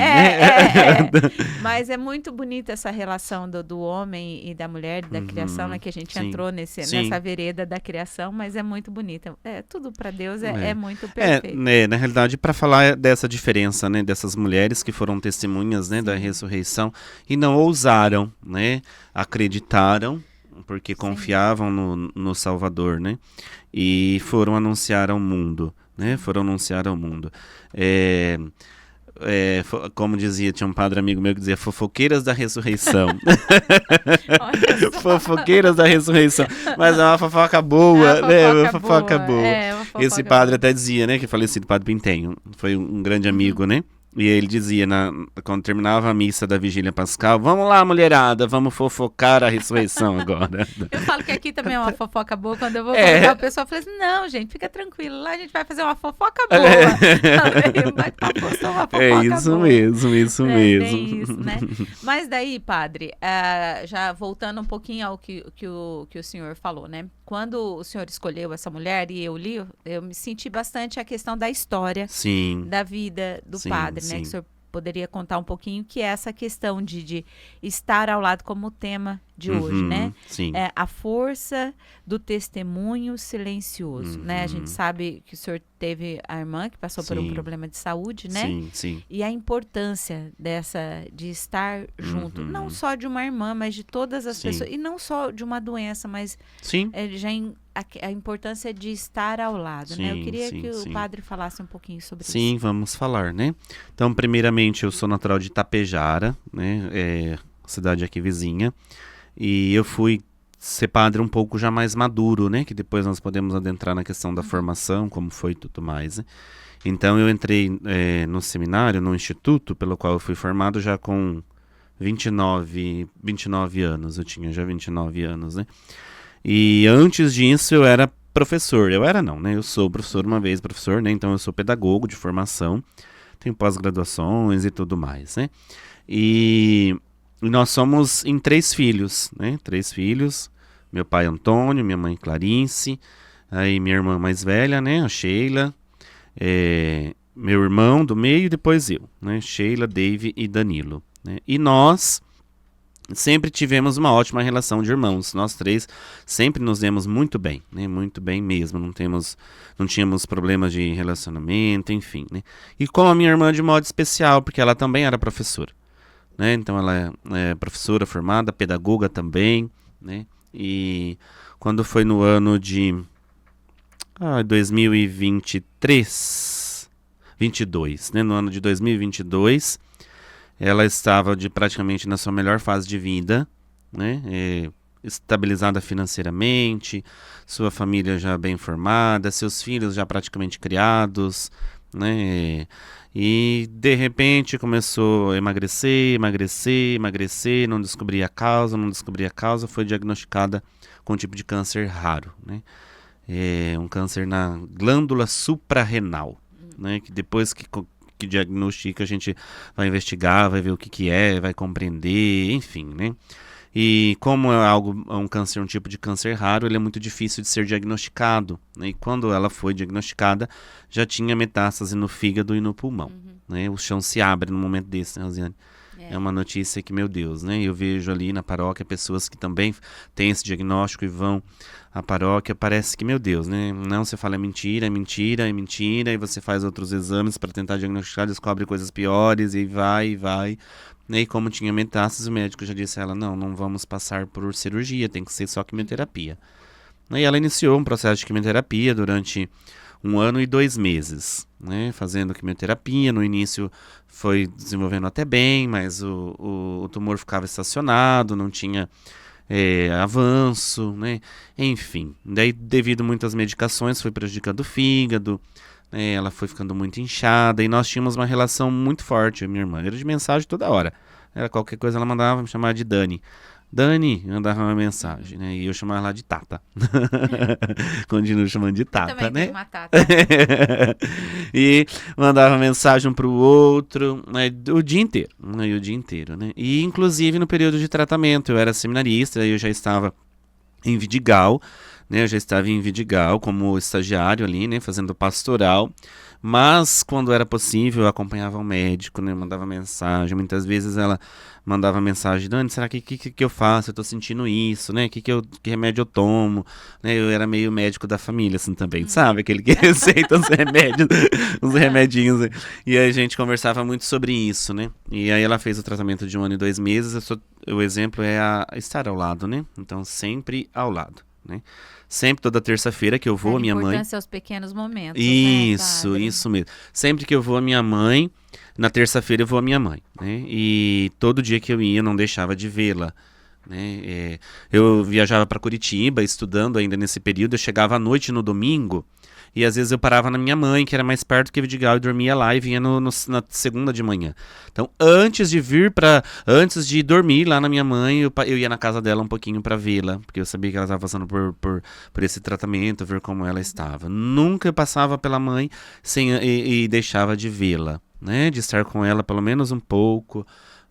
Mas é muito bonita essa relação do homem e da mulher, da criação, né? Que a gente entrou nessa vereda da criação, mas é muito bonita. Tudo para Deus é muito perfeito. Na realidade, para falar dessa diferença, né? Dessas mulheres que foram testemunhas, né? Da ressurreição e não ousaram, né? Acreditaram, porque confiavam no Salvador, né? E foram anunciar ao mundo, né? Foram anunciar ao mundo. como dizia, tinha um padre amigo meu que dizia fofoqueiras da ressurreição. Fofoqueiras da ressurreição. Mas é uma fofoca boa, né? Uma fofoca boa. Esse padre até dizia, né, que falecido Padre Pintenho, foi um grande amigo, né? E ele dizia, quando terminava a missa da Vigília Pascal, vamos lá, mulherada, vamos fofocar a ressurreição agora. Eu falo que aqui também é uma fofoca boa, quando eu vou convidar o pessoal, fala assim, não, gente, fica tranquilo, lá a gente vai fazer uma fofoca boa. Isso mesmo. Tem isso, né? Mas daí, padre, já voltando um pouquinho ao que o senhor falou, né? Quando o senhor escolheu essa mulher e eu li, eu me senti bastante a questão da história, da vida do padre, né? Que o senhor poderia contar um pouquinho, que é essa questão de estar ao lado como tema de hoje, né? Sim. A força do testemunho silencioso, né? A gente sabe que o senhor teve a irmã que passou por um problema de saúde, né? Sim. E a importância de estar junto, não só de uma irmã, mas de todas as pessoas, e não só de uma doença, mas a importância de estar ao lado, né? Eu queria que o padre falasse um pouquinho sobre isso. Sim, vamos falar, né? Então, primeiramente, eu sou natural de Itapejara, né? Cidade aqui vizinha. E eu fui ser padre um pouco já mais maduro, né? Que depois nós podemos adentrar na questão da formação, como foi tudo mais, né? Então, eu entrei no seminário, no instituto, pelo qual eu fui formado já com 29 anos. Eu tinha já 29 anos, né? E antes disso eu era professor. Eu era não, né? Eu sou professor uma vez, professor, né? Então eu sou pedagogo de formação, tenho pós-graduações e tudo mais, né? E nós somos em 3 filhos, né? 3 filhos. Meu pai Antônio, minha mãe Clarice, aí minha irmã mais velha, né? A Sheila, meu irmão do meio e depois eu, né? Sheila, Dave e Danilo, né? E nós sempre tivemos uma ótima relação de irmãos. Nós 3 sempre nos demos muito bem, né? Muito bem mesmo. Não tínhamos problemas de relacionamento, enfim, né? E com a minha irmã de modo especial, porque ela também era professora, né? Então ela é professora formada, pedagoga também, né? E quando foi no ano de 22, né? No ano de 2022, ela estava praticamente na sua melhor fase de vida, né? Estabilizada financeiramente, sua família já bem formada, seus filhos já praticamente criados, né? E de repente começou a emagrecer, não descobria a causa, foi diagnosticada com um tipo de câncer raro, né? Um câncer na glândula suprarrenal, né? Que depois que diagnostica, a gente vai investigar, vai ver o que é, vai compreender, enfim, né? E como é um tipo de câncer raro, ele é muito difícil de ser diagnosticado, né? E quando ela foi diagnosticada, já tinha metástase no fígado e no pulmão, né? O chão se abre num momento desse, né, Rosiane? É uma notícia que, meu Deus, né? Eu vejo ali na paróquia pessoas que também têm esse diagnóstico e vão à paróquia, parece que, meu Deus, né? Não, você fala é mentira, e você faz outros exames para tentar diagnosticar, descobre coisas piores e vai. E como tinha metástase, o médico já disse a ela, não vamos passar por cirurgia, tem que ser só quimioterapia. E ela iniciou um processo de quimioterapia durante 1 ano e 2 meses, né, fazendo quimioterapia. No início foi desenvolvendo até bem, mas o tumor ficava estacionado, não tinha avanço, né, enfim. Daí, devido a muitas medicações, foi prejudicando o fígado, né, ela foi ficando muito inchada, e nós tínhamos uma relação muito forte, eu e minha irmã, era de mensagem toda hora. Era qualquer coisa, ela mandava me chamar de Dani. Dani, mandava uma mensagem, né? E eu chamava ela de Tata. Continuo chamando de Tata, também né? tenho uma Tata. E mandava mensagem um pro outro, né? O dia inteiro, né? E inclusive no período de tratamento, eu era seminarista, eu já estava em Vidigal, né? Eu já estava em Vidigal como estagiário ali, né? Fazendo pastoral. Mas quando era possível eu acompanhava o médico, né? Mandava mensagem. Muitas vezes ela mandava mensagem, Dani, será que eu faço? Eu tô sentindo isso, né? Que remédio eu tomo? Né? Eu era meio médico da família, assim, também, sabe? Aquele que receita os remédios, uns remedinhos. Né? E aí a gente conversava muito sobre isso, né? E aí ela fez o tratamento de 1 ano e 2 meses. O exemplo é estar ao lado, né? Então, sempre ao lado, né? Sempre, toda terça-feira que eu vou, a minha mãe... importância aos pequenos momentos, Isso, né, isso mesmo. Sempre que eu vou, a minha mãe... Na terça-feira eu vou a minha mãe, né? E todo dia que eu ia, eu não deixava de vê-la, né? Eu viajava para Curitiba, estudando ainda nesse período. Eu chegava à noite no domingo e às vezes eu parava na minha mãe, que era mais perto que Vidigal, e dormia lá e vinha na segunda de manhã. Então, antes de dormir lá na minha mãe, eu ia na casa dela um pouquinho para vê-la, porque eu sabia que ela estava passando por esse tratamento, ver como ela estava. Nunca passava pela mãe e deixava de vê-la, né, de estar com ela pelo menos um pouco,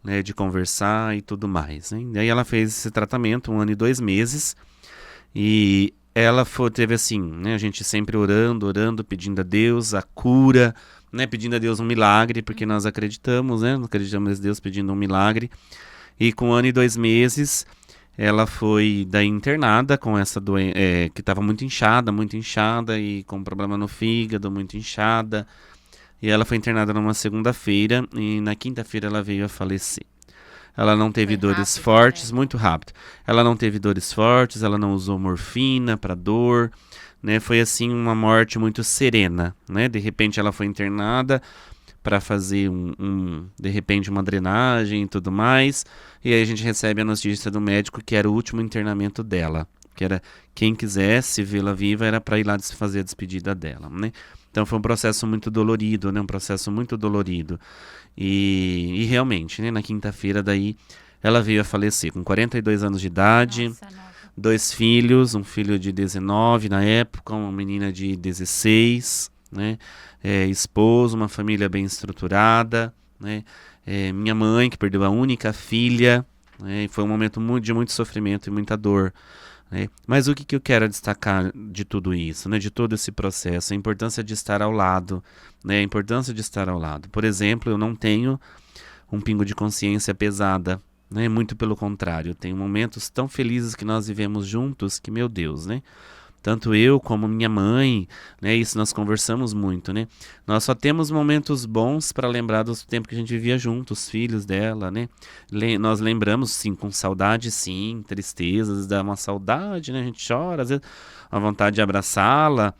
né, de conversar e tudo mais, né? E aí ela fez esse tratamento 1 ano e 2 meses e ela teve assim, né, a gente sempre orando, pedindo a Deus a cura, né, pedindo a Deus um milagre, porque nós acreditamos, né, nós acreditamos em Deus pedindo um milagre. E com 1 ano e 2 meses ela foi daí internada com essa doença, que estava muito inchada e com problema no fígado, muito inchada. E ela foi internada numa segunda-feira e na quinta-feira ela veio a falecer. Ela não teve dores fortes, muito rápido. Ela não teve dores fortes, ela não usou morfina para dor, né? Foi assim uma morte muito serena, né? De repente ela foi internada para fazer de repente uma drenagem e tudo mais. E aí a gente recebe a notícia do médico que era o último internamento dela, que era quem quisesse vê-la viva era para ir lá fazer a despedida dela, né? Então foi um processo muito dolorido, né? Um processo muito dolorido. E realmente, né? Na quinta-feira daí ela veio a falecer com 42 anos de idade, Nossa, 2 filhos, um filho de 19 na época, uma menina de 16, né? Esposo, uma família bem estruturada, né? Minha mãe que perdeu a única filha, né? E foi um momento de muito sofrimento e muita dor. Mas o que eu quero destacar de tudo isso, né, de todo esse processo, a importância de estar ao lado, né, a importância de estar ao lado. Por exemplo, eu não tenho um pingo de consciência pesada, né, muito pelo contrário, eu tenho momentos tão felizes que nós vivemos juntos que, meu Deus, né, tanto eu como minha mãe, né, isso nós conversamos muito, né, nós só temos momentos bons para lembrar do tempo que a gente vivia junto, os filhos dela, né, nós lembramos, sim, com saudade, sim, tristezas, dá uma saudade, né, a gente chora, às vezes, a vontade de abraçá-la,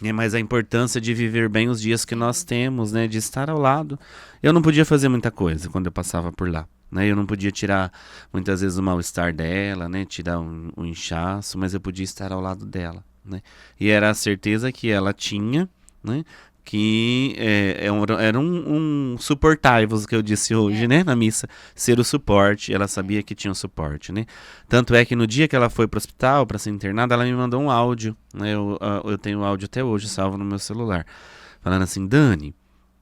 né, mas a importância de viver bem os dias que nós temos, né, de estar ao lado. Eu não podia fazer muita coisa quando eu passava por lá. Né, eu não podia tirar muitas vezes o mal-estar dela, né, tirar um inchaço, mas eu podia estar ao lado dela, né, e era a certeza que ela tinha, né, que era um suportai-vos que eu disse hoje, né, na missa, ser o suporte, ela sabia que tinha um suporte, né, tanto é que no dia que ela foi pro hospital para ser internada, ela me mandou um áudio, né, eu tenho o áudio até hoje salvo no meu celular, falando assim, Dani,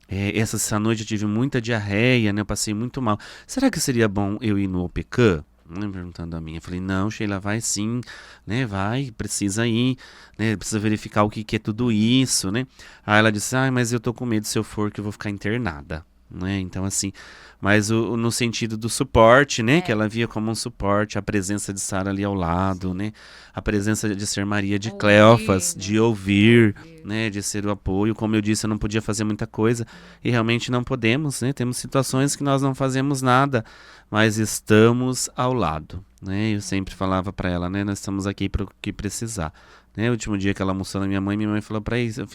essa noite eu tive muita diarreia, né? Eu passei muito mal. Será que seria bom eu ir no OPECAM? Perguntando a mim. Eu falei, não, Sheila, vai sim, né? Vai, precisa ir, né? Precisa verificar o que é tudo isso, né? Aí ela disse, mas eu tô com medo se eu for que eu vou ficar internada, né? Então, assim, mas no sentido do suporte, né? Que ela via como um suporte, a presença de estar ali ao lado, né? A presença de ser Maria de Cleófas, de ouvir, né? De ser o apoio. Como eu disse, eu não podia fazer muita coisa e realmente não podemos, né? Temos situações que nós não fazemos nada, mas estamos ao lado, né? Eu sempre falava para ela, né? Nós estamos aqui para o que precisar. O último dia que ela almoçou na minha mãe falou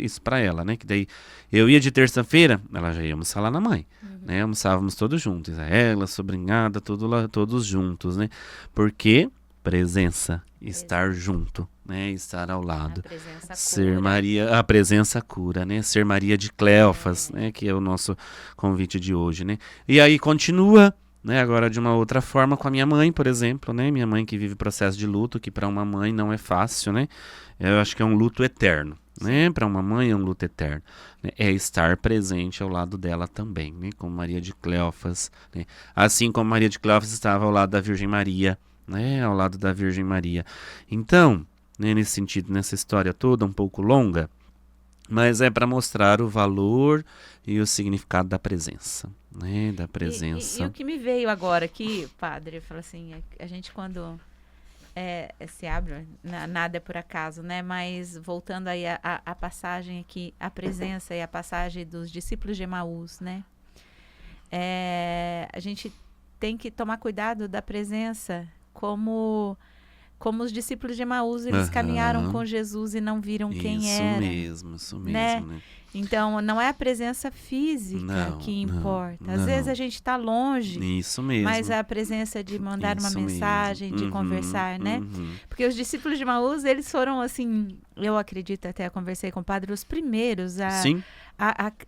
isso para ela, né? Que daí eu ia de terça-feira, ela já ia almoçar lá na mãe, né? Almoçávamos todos juntos, ela, sobrinhada, todos juntos, né? Porque presença, estar junto, né? Estar ao lado, ser Maria, a presença cura, né? Ser Maria de Cleófas, né? Que é o nosso convite de hoje, né? E aí continua, né, agora de uma outra forma com a minha mãe, por exemplo, né, minha mãe que vive processo de luto, que para uma mãe não é fácil, né, eu acho que é um luto eterno, né, para uma mãe é um luto eterno, né, é estar presente ao lado dela também, né, como Maria de Cleófas, né, assim como Maria de Cleófas estava ao lado da Virgem Maria, né, ao lado da Virgem Maria. Então, né, nesse sentido, nessa história toda um pouco longa, mas é para mostrar o valor e o significado da presença, né? Da presença. E o que me veio agora aqui, padre, eu falo assim, a gente quando se abre, nada é por acaso, né? Mas voltando aí a passagem aqui, a presença e a passagem dos discípulos de Emaús, né? A gente tem que tomar cuidado da presença como como os discípulos de Emaús, eles caminharam com Jesus e não viram quem era. Isso mesmo, né? Então, não é a presença física que importa. Às vezes a gente está longe, isso mesmo. mas é a presença de mandar uma mensagem, de conversar, né? Porque os discípulos de Emaús, eles foram assim, eu acredito, até conversei com o padre, os primeiros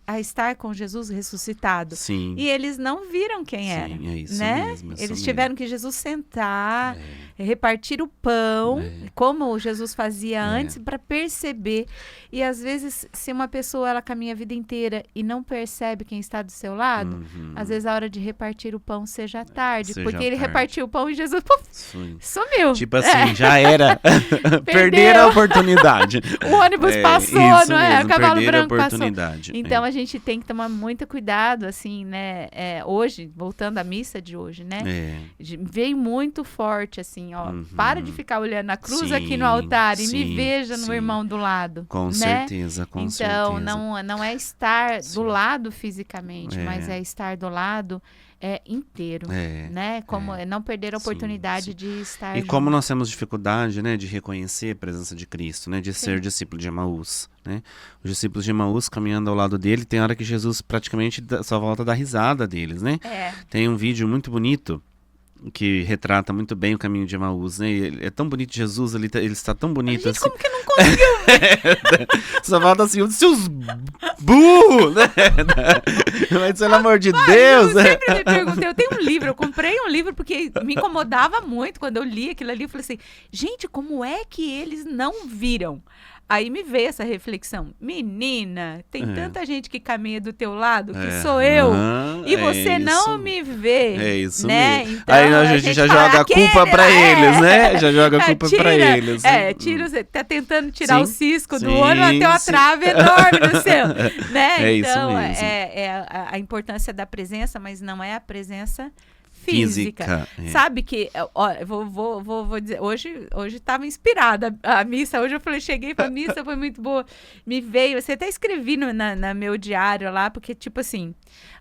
a estar com Jesus ressuscitado. Sim. E eles não viram quem era. É isso né? mesmo. Eles tiveram que Jesus sentar, repartir o pão, como Jesus fazia antes, para perceber. E às vezes, se uma pessoa ela caminha a vida inteira e não percebe quem está do seu lado, às vezes a hora de repartir o pão seja tarde. Porque ele repartiu o pão e Jesus sumiu. Tipo assim, já era. Perderam a oportunidade. O ônibus passou, não é? O cavalo branco passou. Oportunidade. Então a gente tem que tomar muito cuidado, assim, né? Hoje, voltando à missa de hoje, né? Veio muito forte, assim, ó. Para de ficar olhando a cruz aqui no altar e me veja no irmão do lado. Com né? certeza, com certeza. Então, não é estar do lado fisicamente, mas é estar do lado inteiro, né? Como não perder a oportunidade de estar junto. Como nós temos dificuldade, né, de reconhecer a presença de Cristo, né, de ser discípulo de Emaús, né? Os discípulos de Emaús caminhando ao lado dele, tem hora que Jesus praticamente só volta a dar risada deles, né? Tem um vídeo muito bonito que retrata muito bem o caminho de Emaús, né? É tão bonito Jesus, ele está tão bonito. Gente, assim. como que não conseguiu ver? Só falta assim, os seus burros, né? Mas pelo amor de Deus. Eu sempre me perguntei, eu tenho um livro, eu comprei um livro porque me incomodava muito quando eu li aquilo ali, eu falei assim, gente, como é que eles não viram? Aí me veio essa reflexão, menina, tem tanta gente que caminha do teu lado, que sou eu, e você não me vê. É isso né? mesmo. Então, aí a gente já joga a culpa pra eles, né? Já joga a culpa pra eles. Você tá tentando tirar o cisco do olho até uma trave enorme no seu. Né? Então, isso mesmo. A importância da presença, mas não é a presença física. Sabe que, ó, vou dizer, hoje estava inspirada a missa, hoje eu cheguei pra missa, foi muito boa, me veio, você até escrevi na meu diário lá, porque tipo assim,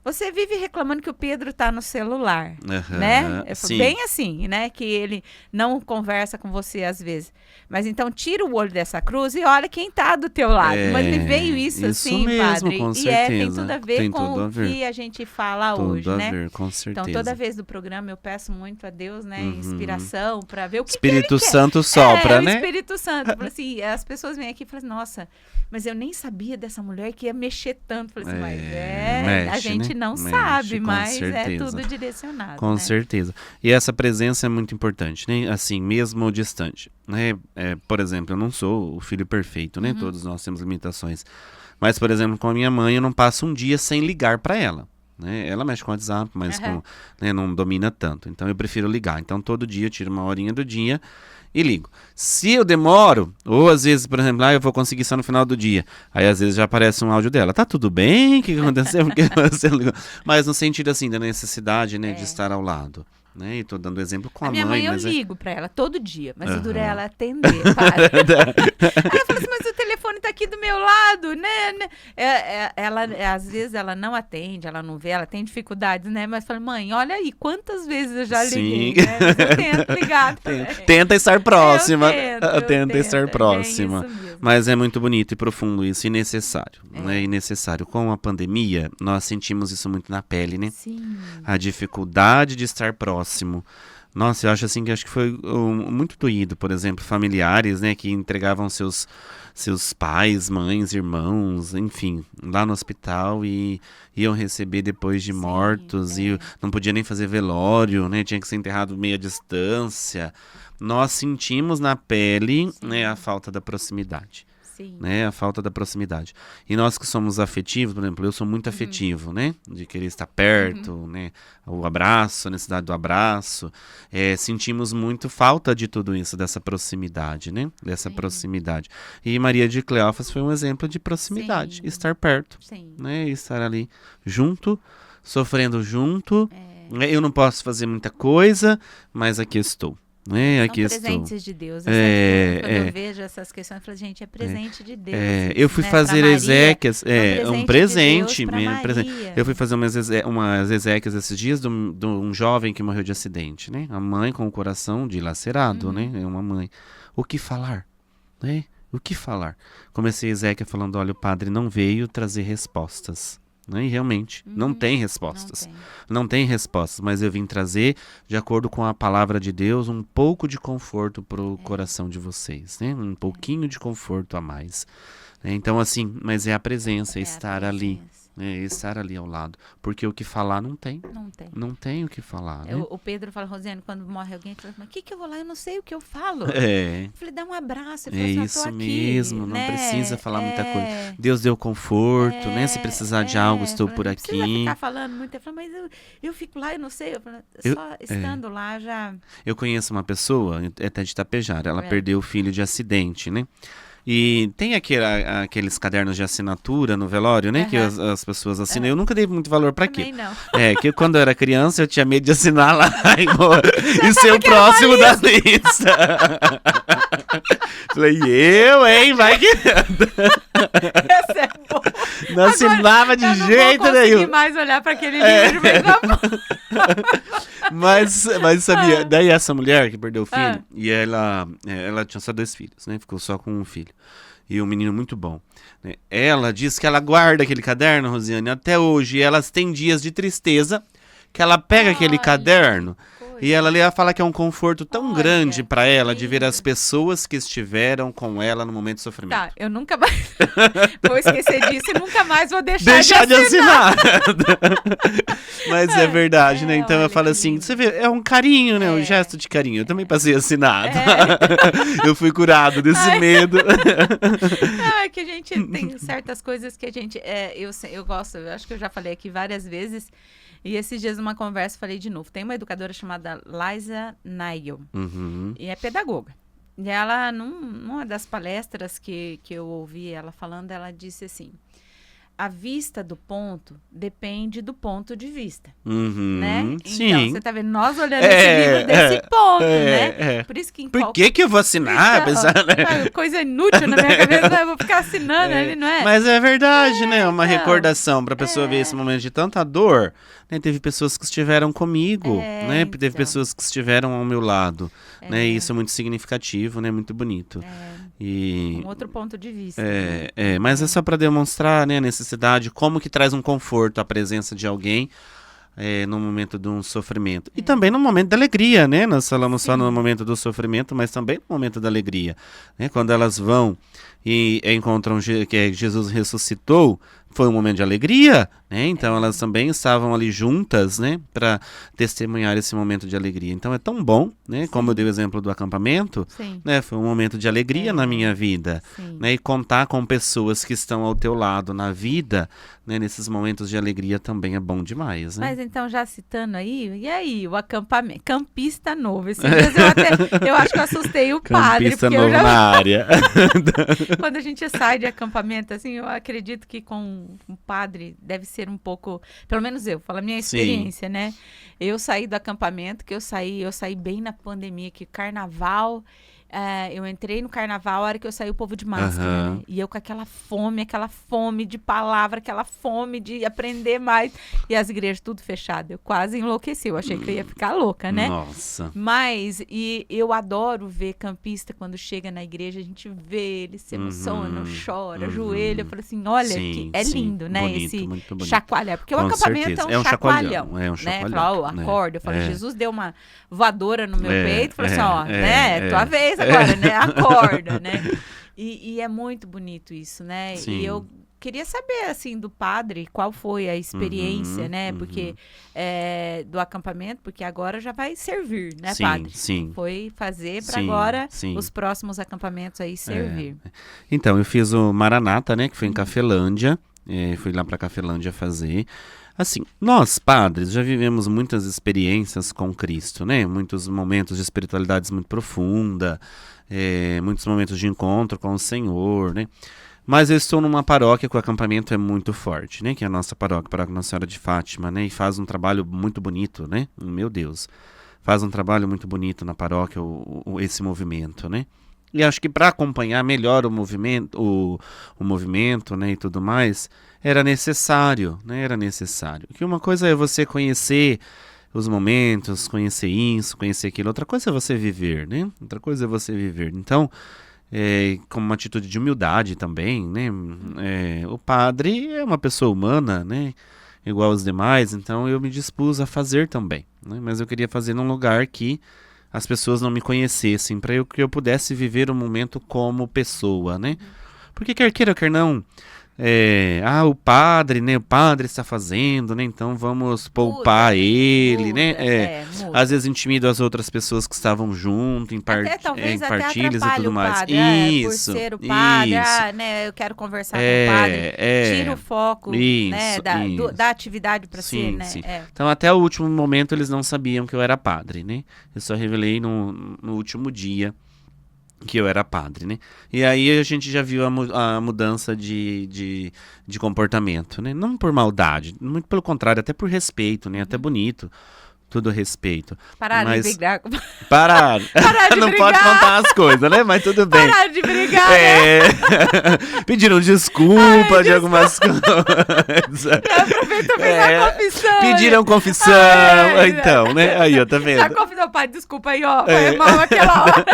você vive reclamando que o Pedro tá no celular, né? Bem assim, né? Que ele não conversa com você às vezes. Mas então tira o olho dessa cruz e olha quem tá do teu lado. Mas me veio isso assim, mesmo, padre. Com e certeza. Tem tudo a ver com o que a gente fala hoje, né? Tudo a ver, com certeza. Então toda vez do programa eu peço muito a Deus, né? Inspiração para ver o que Espírito que ele Santo quer. sopra, né? O Espírito Santo. Assim, as pessoas vêm aqui e falam assim, nossa, mas eu nem sabia dessa mulher que ia mexer tanto. Falei assim, mas mexe, a gente né? não sabe, mas certeza. é tudo direcionado. Com certeza. E essa presença é muito importante, né? Assim, mesmo distante, né? Por exemplo, eu não sou o filho perfeito, né? Todos nós temos limitações. Mas, por exemplo, com a minha mãe, eu não passo um dia sem ligar para ela. Né? Ela mexe com o WhatsApp, mas não domina tanto. Então, eu prefiro ligar. Então, todo dia eu tiro uma horinha do dia e ligo. Se eu demoro, ou às vezes, por exemplo, eu vou conseguir só no final do dia. Aí às vezes já aparece um áudio dela. Tá tudo bem? O que aconteceu? Porque você ligou. Mas no sentido assim, da necessidade, né, de estar ao lado. Né? E tô dando exemplo com a mãe. Minha mãe eu ligo pra ela todo dia, mas o duro é ela atender, para. Aí eu falo assim, mas o telefone tá aqui do meu lado, né? Ela, às vezes ela não atende, ela não vê, ela tem dificuldades, né? Mas fala, mãe, olha aí, quantas vezes eu já liguei, né? Mas eu tento ligar. Tenta estar próxima. Tenta estar próxima. É mas é muito bonito e profundo isso, e necessário. Né? E necessário. Com a pandemia, nós sentimos isso muito na pele, né? Sim. A dificuldade de estar próximo. Nossa, eu acho assim que foi muito doído, por exemplo, familiares, né, que entregavam seus pais, mães, irmãos, enfim, lá no hospital e iam receber depois de mortos e não podia nem fazer velório, né, tinha que ser enterrado meia distância. Nós sentimos na pele, né, a falta da proximidade. Sim. Né, a falta da proximidade. E nós que somos afetivos, por exemplo, eu sou muito afetivo, né? De querer estar perto, né? O abraço, a necessidade do abraço. Sentimos muito falta de tudo isso, dessa proximidade, né? Dessa proximidade. E Maria de Cleófas foi um exemplo de proximidade. Estar perto, né? Estar ali junto, sofrendo junto. Eu não posso fazer muita coisa, mas aqui estou. né? São Aqui estou. presentes de Deus. Quando eu vejo essas questões, eu falo, gente, é presente de Deus. Eu fui fazer pra exéquias, um presente. de Deus pra presente. Maria. Eu fui fazer umas exéquias esses dias de um jovem que morreu de acidente, né? A mãe com o coração dilacerado, né? É uma mãe. O que falar? Né? O que falar? Comecei a exéquia falando, olha, o padre não veio trazer respostas. Né? E realmente, não tem respostas. Não tem respostas, mas eu vim trazer, de acordo com a palavra de Deus, um pouco de conforto para o coração de vocês. Né? Um pouquinho de conforto a mais. Então, assim, mas é a presença, estar ali. Estar ali ao lado. Porque o que falar não tem. Não tem o que falar. Né? O Pedro fala, Rosiane, quando morre alguém, fala, mas o que eu vou lá? Eu não sei o que eu falo. Eu falei, dá um abraço. Eu falei, assim, isso aqui, mesmo, né? Não precisa falar muita coisa. Deus deu conforto, né? Se precisar de algo, estou por aqui. Não precisa ficar falando muito. Eu falo, mas eu fico lá, eu não sei. Só estando lá já... Eu conheço uma pessoa, até de Itapejara, ela perdeu o filho de acidente, né? E tem aqueles cadernos de assinatura no velório, né? Que as pessoas assinam. Eu nunca dei muito valor pra aquilo. Não. Que quando eu era criança eu tinha medo de assinar lá e ser o próximo da lista. Falei, hein? Vai que... Essa é boa. Não assinava de jeito nenhum. Não consegui mais olhar pra aquele livro Mas sabia, daí essa mulher que perdeu o filho, e ela tinha só 2 filhos, né? Ficou só com um filho. E um menino muito bom. Né? Ela diz que ela guarda aquele caderno, Rosiane, até hoje. E elas têm dias de tristeza, que ela pega aquele caderno e ela fala que é um conforto tão grande para ela de ver as pessoas que estiveram com ela no momento de sofrimento. Tá, eu nunca mais vou esquecer disso e nunca mais vou deixar de assinar. Mas é verdade, né? Então eu falo assim, você vê, é um carinho, né? Um gesto de carinho. Eu também passei assinado. Eu fui curado desse medo. É que a gente tem certas coisas que a gente... eu gosto, eu acho que eu já falei aqui várias vezes. E esses dias, numa conversa, falei de novo. Tem uma educadora chamada Liza Nigel. E é pedagoga. E ela, numa das palestras que eu ouvi ela falando, ela disse assim, a vista do ponto depende do ponto de vista, né? Sim. Então, você tá vendo, nós olhando esse livro desse ponto, né? Por isso que... Por que eu vou assinar? Coisa inútil na minha cabeça, eu vou ficar assinando ali, não é? Mas é verdade, né? Uma recordação pra pessoa ver esse momento de tanta dor. Né? Teve pessoas que estiveram comigo, né? Então. Teve pessoas que estiveram ao meu lado, né? E isso é muito significativo, né? Muito bonito. E... um outro ponto de vista. Mas é só para demonstrar, né, a necessidade, como que traz um conforto a presença de alguém no momento de um sofrimento. E também no momento da alegria, né? Nós falamos só no momento do sofrimento, mas também no momento da alegria. Né? Quando elas vão e encontram que Jesus ressuscitou, foi um momento de alegria, né? Então elas também estavam ali juntas, né? Para testemunhar esse momento de alegria. Então é tão bom, né? Como eu dei o exemplo do acampamento, né? Foi um momento de alegria na minha vida, né? E contar com pessoas que estão ao teu lado na vida, né? Nesses momentos de alegria também é bom demais, né? Mas então já citando aí, e aí o acampamento, campista novo. Esses dias eu acho que eu assustei o padre. Campista novo na área. Quando a gente sai de acampamento, assim, eu acredito que com um padre deve ser um pouco, pelo menos eu, falo a minha experiência, né? Eu saí do acampamento, que eu saí bem na pandemia, que carnaval, eu entrei no carnaval, a hora que eu saí o povo de máscara, né? E eu com aquela fome de palavra, aquela fome de aprender mais, e as igrejas tudo fechado, eu quase enlouqueci, eu achei que eu ia ficar louca, né? Nossa. Mas, e eu adoro ver campista, quando chega na igreja, a gente vê, ele se emociona, chora, ajoelha, eu falo assim, olha, que é lindo, né? Bonito, esse chacoalhar, porque o acampamento é um chacoalhão, é um chacoalhão, né? Fala, acorda, eu falo, Jesus deu uma voadora no meu peito, falou assim, tua vez agora, né? Acorda, né? E é muito bonito isso, né? Sim. E eu queria saber, assim, do padre, qual foi a experiência, né? Porque do acampamento, porque agora já vai servir, né, padre? Sim. Foi fazer para agora os próximos acampamentos aí servir. Então, eu fiz o Maranata, né? Que foi em Cafelândia. Fui lá para Cafelândia fazer. Assim, nós, padres, já vivemos muitas experiências com Cristo, né? Muitos momentos de espiritualidade muito profunda, muitos momentos de encontro com o Senhor, né? Mas eu estou numa paróquia que o acampamento é muito forte, né? Que é a nossa paróquia Nossa Senhora de Fátima, né? E faz um trabalho muito bonito, né? Meu Deus. faz um trabalho muito bonito na paróquia, esse movimento, né? E acho que para acompanhar melhor o movimento, né, e tudo mais, era necessário, né? Era necessário. Que uma coisa é você conhecer os momentos, conhecer isso, conhecer aquilo. Outra coisa é você viver, né? Outra coisa é você viver. Então, como uma atitude de humildade também, né? O padre é uma pessoa humana, né? Igual aos demais, então eu me dispus a fazer também, né? Mas eu queria fazer num lugar que as pessoas não me conhecessem, para que eu pudesse viver o momento como pessoa, né? Porque quer queira, quer não, o padre, né? O padre está fazendo, né? Então vamos poupar ele, né? Muda. Às vezes intimida as outras pessoas que estavam junto, em talvez até partilhas e tudo o mais. padre, por Isso, ser o padre, isso. né? Eu quero conversar com o padre. Tira o foco, né? Da atividade para si, né? Sim. Então até o último momento eles não sabiam que eu era padre, né? Eu só revelei no último dia que eu era padre, né? E aí a gente já viu a mudança de comportamento, né? Não por maldade, muito pelo contrário, até por respeito, né? Até bonito, tudo respeito. Pararam de brigar. Pararam. Não brigar. pode contar as coisas, né? Mas tudo bem. Pararam de brigar, né? Pediram desculpa de algumas coisas. Aproveitou a confissão. Pediram confissão. Então, né? Aí, ó, tá vendo? Já convidou o pai, desculpa aí, ó. Foi mal aquela hora.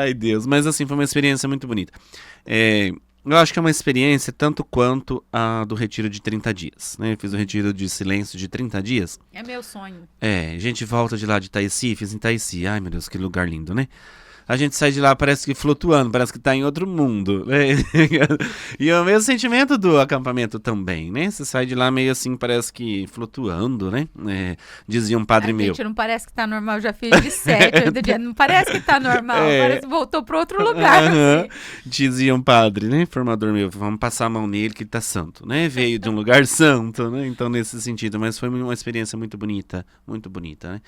Ai, Deus. Mas assim, foi uma experiência muito bonita. Eu acho que é uma experiência tanto quanto a do retiro de 30 dias, né? Eu fiz o retiro de silêncio de 30 dias. É meu sonho. A gente volta de lá de Taicií, fiz em Taicií. Ai, meu Deus, que lugar lindo, né? A gente sai de lá, parece que flutuando, parece que tá em outro mundo, né? E é o mesmo sentimento do acampamento também, né? Você sai de lá meio assim, parece que flutuando, né? Dizia um padre meu. Gente, não parece que tá normal, já fiz de 7, 8 dias, não parece que tá normal, parece que voltou pra outro lugar. Assim. Dizia um padre, né? Formador meu, vamos passar a mão nele que ele tá santo, né? Veio de um lugar santo, né? Então, nesse sentido, mas foi uma experiência muito bonita, né?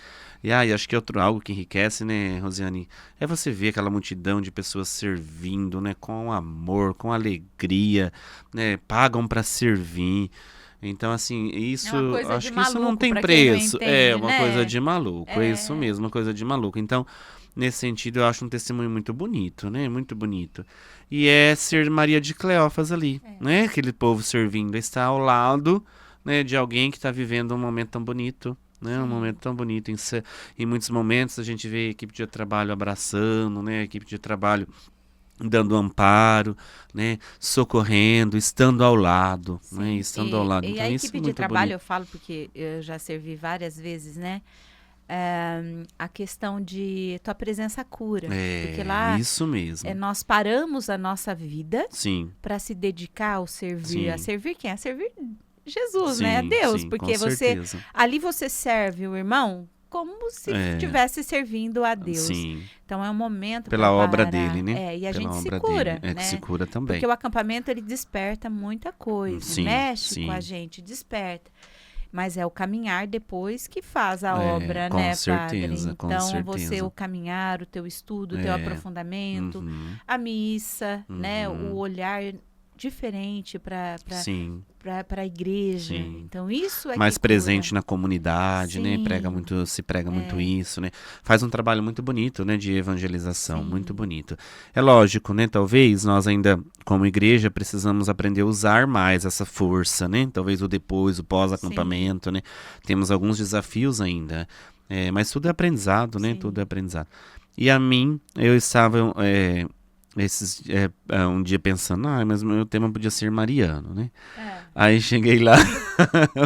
E acho que algo que enriquece, né, Rosiane, é você ver aquela multidão de pessoas servindo, né, com amor, com alegria, né, pagam para servir. Então, assim, isso, acho que isso não tem preço. É uma coisa de maluco, é isso mesmo, uma coisa de maluco. Então, nesse sentido, eu acho um testemunho muito bonito, né, muito bonito. E é ser Maria de Cleófas ali, né, aquele povo servindo, está ao lado, né, de alguém que está vivendo um momento tão bonito. Né, um momento tão bonito. Em muitos momentos a gente vê a equipe de trabalho abraçando, né, a equipe de trabalho dando amparo, né, socorrendo, estando ao lado, né, estando ao lado. E então, a isso equipe é de muito trabalho, bonito. eu falo porque eu já servi várias vezes, né, a questão de tua presença cura. Porque lá isso mesmo. Nós paramos a nossa vida para se dedicar ao servir. Sim. A servir quem? A servir Jesus, Sim, né? A Deus. sim, porque certeza. Ali você serve o irmão como se estivesse servindo a Deus. Sim. Então é um momento pela obra dele, né? E a pela gente se obra cura, dele. né? Que se cura também. Porque o acampamento ele desperta muita coisa, sim, mexe sim. com a gente, desperta. Mas é o caminhar depois que faz a obra, com né, certeza, padre? com Então, certeza. o caminhar, o teu estudo, o teu aprofundamento, a missa, né? O olhar diferente para a igreja. Sim. Então, isso é mais que presente cura. na comunidade, né? Se prega muito isso, né? Faz um trabalho muito bonito, né? De evangelização, muito bonito. É lógico, né? Talvez nós ainda, como igreja, precisamos aprender a usar mais essa força, né? Talvez o depois, o pós-acampamento, né? Temos alguns desafios ainda, mas tudo é aprendizado, né? Tudo é aprendizado. E a mim, eu estava... um dia pensando, mas o meu tema podia ser mariano, né? Aí cheguei lá,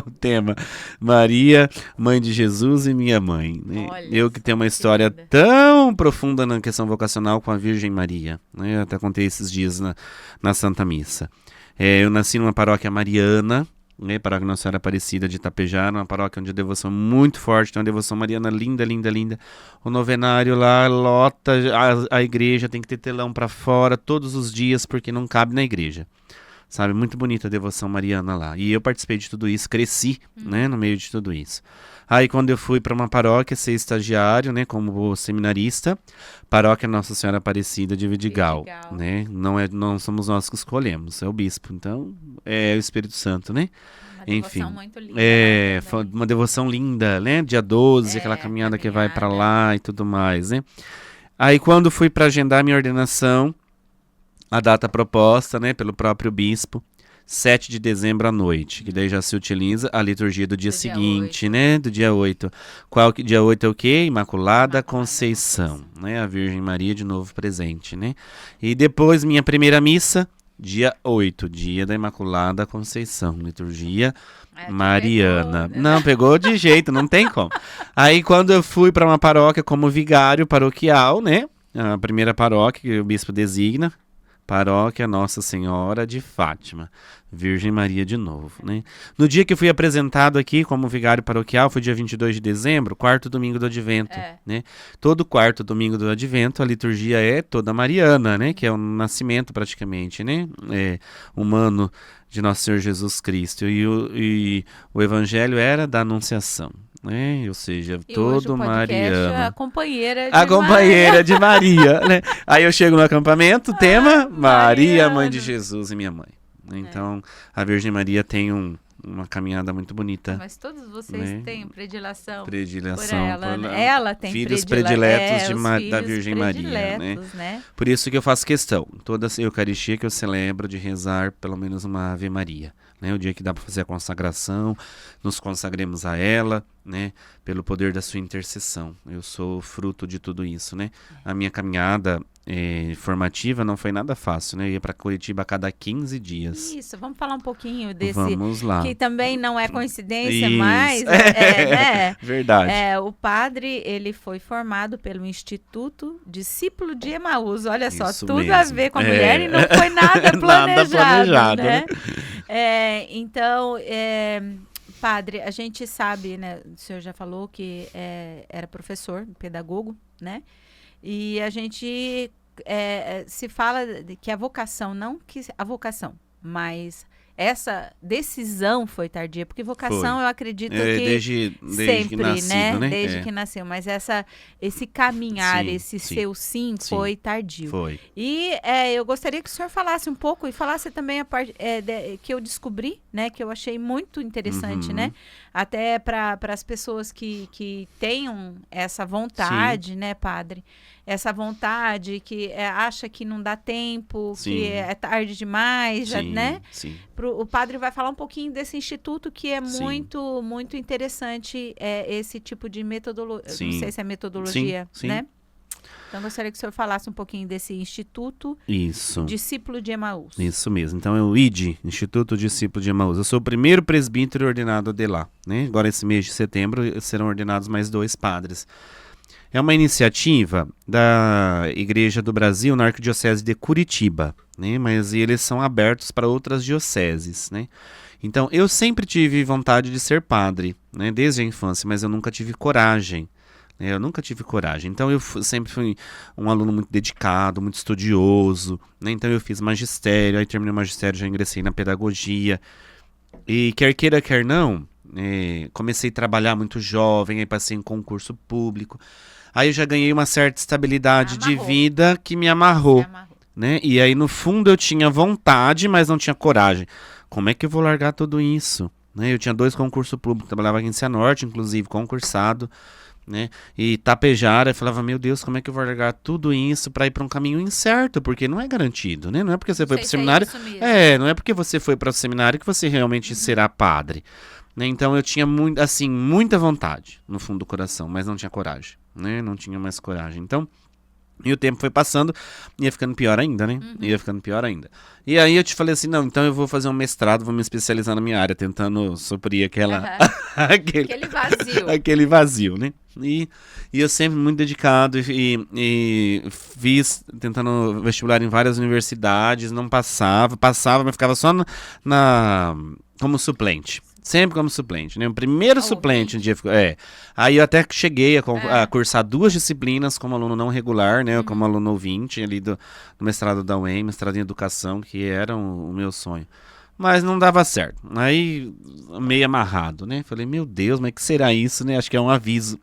o tema Maria, mãe de Jesus e minha mãe, né? Eu que tenho uma história tão profunda na questão vocacional com a Virgem Maria, né? Eu até contei esses dias na Santa Missa. Eu nasci numa paróquia mariana, né, paróquia Nossa Senhora Aparecida de Itapejara, uma paróquia onde a devoção é muito forte, tem uma devoção mariana linda, linda, linda. O novenário lá lota a igreja, tem que ter telão para fora todos os dias porque não cabe na igreja. sabe? Muito bonita a devoção mariana lá. E eu participei de tudo isso, cresci, né, no meio de tudo isso. Aí quando eu fui para uma paróquia ser estagiário, né, como seminarista, paróquia Nossa Senhora Aparecida de Vidigal, né? Não somos nós que escolhemos, é o bispo. Então, é o Espírito Santo, né? Enfim, muito linda, foi uma devoção linda, né? Dia 12, aquela caminhada que vai para lá e tudo mais, né? Aí quando fui para agendar minha ordenação, a data proposta, né, pelo próprio bispo, 7 de dezembro à noite, que daí já se utiliza a liturgia do dia seguinte, dia né, do dia 8. Dia 8 é o quê? Imaculada Conceição, né, a Virgem Maria de novo presente, né? E depois minha primeira missa, dia 8, dia da Imaculada Conceição, liturgia mariana. Pegou, né? Não, pegou de jeito, não tem como. Aí quando eu fui para uma paróquia como vigário paroquial, né, a primeira paróquia que o bispo designa, Paróquia Nossa Senhora de Fátima, Virgem Maria de novo, né? No dia que eu fui apresentado aqui como vigário paroquial, foi dia 22 de dezembro, quarto domingo do Advento, né? Todo quarto domingo do Advento, a liturgia é toda mariana, né? Que é o nascimento praticamente, né? Humano de Nosso Senhor Jesus Cristo. E o evangelho era da Anunciação. Ou seja, e todo hoje o mariano. É a companheira de Maria, né? Aí eu chego no acampamento, tema Maria, mãe de Jesus e minha mãe. Então, a Virgem Maria tem uma caminhada muito bonita. Mas todos vocês têm predileção por ela. Ela tem filhos prediletos da Virgem Maria, né? Por isso que eu faço questão, toda a Eucaristia que eu celebro, de rezar pelo menos uma Ave Maria. Né, o dia que dá para fazer a consagração, nos consagremos a ela, né, pelo poder da sua intercessão. Eu sou fruto de tudo isso, né? A minha caminhada formativa não foi nada fácil, né? Eu ia para Curitiba a cada 15 dias. Isso, vamos falar um pouquinho desse. Vamos lá. Que também não é coincidência, mas né? Verdade. O padre, ele foi formado pelo Instituto Discípulo de Emaús. Olha só, isso tudo mesmo. A ver com a mulher e não foi nada planejado, nada planejado, né? Então, padre, a gente sabe, né? O senhor já falou que era professor, pedagogo, né? E a gente se fala que a vocação, não que a vocação, mas essa decisão foi tardia, porque vocação foi. Eu acredito que desde sempre, que nascido, né? Desde que nasceu, mas esse caminhar, sim. seu sim foi tardio. Foi. E eu gostaria que o senhor falasse um pouco e falasse também a parte que eu descobri, né, que eu achei muito interessante, né? Até para as pessoas que tenham essa vontade, né, padre? Essa vontade que acha que não dá tempo, que é tarde demais, né? Sim. O padre vai falar um pouquinho desse instituto que é muito, muito interessante, esse tipo de metodologia. Não sei se é metodologia, né? Então, gostaria que o senhor falasse um pouquinho desse Instituto Discípulo de Emaús. Isso mesmo. Então, é o ID, Instituto Discípulo de Emaús. Eu sou o primeiro presbítero ordenado de lá, né? Agora, esse mês de setembro, serão ordenados mais 2 padres. É uma iniciativa da Igreja do Brasil na Arquidiocese de Curitiba, né? Mas eles são abertos para outras dioceses, né? Então, eu sempre tive vontade de ser padre, né? Desde a infância, mas eu nunca tive coragem. Então, eu sempre fui um aluno muito dedicado, muito estudioso, né? Então, eu fiz magistério, aí terminei o magistério, já ingressei na pedagogia. E quer queira, quer não, comecei a trabalhar muito jovem, aí passei em concurso público. Aí eu já ganhei uma certa estabilidade de vida que me amarrou, né? E aí, no fundo, eu tinha vontade, mas não tinha coragem. Como é que eu vou largar tudo isso? Né? Eu tinha 2 concursos públicos, trabalhava aqui em Cianorte, inclusive, concursado, né? E Tapejara, eu falava, meu Deus, como é que eu vou largar tudo isso para ir para um caminho incerto? Porque não é garantido, né? Não é porque você foi para o seminário, não é porque você foi para o seminário que você realmente será padre. Né? Então eu tinha muita vontade no fundo do coração, mas não tinha coragem, né? Não tinha mais coragem. Então, e o tempo foi passando, ia ficando pior ainda, né? Ia ficando pior ainda. E aí eu te falei assim, não, então eu vou fazer um mestrado, vou me especializar na minha área, tentando suprir aquele vazio, né? E eu sempre muito dedicado e fiz, tentando vestibular em várias universidades, não passava, mas ficava só como suplente. Sempre como suplente, né? O primeiro suplente um dia ficou. Aí eu até cheguei a cursar 2 disciplinas como aluno não regular, né? Como aluno ouvinte ali do mestrado da UEM, mestrado em educação, que era o meu sonho. Mas não dava certo. Aí, meio amarrado, né? Falei, meu Deus, mas que será isso, né? Acho que é um aviso.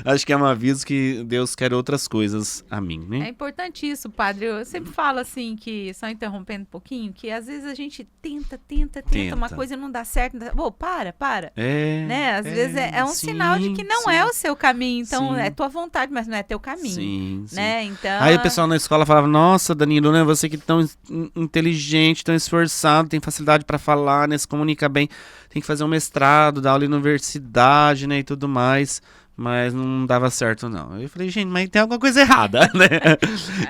Acho que é um aviso que Deus quer outras coisas a mim, né? É importante isso, padre. Eu sempre falo assim, que só interrompendo um pouquinho, que às vezes a gente tenta uma coisa e não dá certo. Para. Né? Às vezes é um sinal de que não é o seu caminho. Então, é tua vontade, mas não é teu caminho. Né? Então, aí o pessoal na escola falava, nossa, Danilo, né? Você que é tão inteligente, tão esforçado, tem facilidade para falar, né, se comunica bem, tem que fazer um mestrado, dar aula em universidade, né, e tudo mais, mas não dava certo não. Eu falei, gente, mas tem alguma coisa errada, né?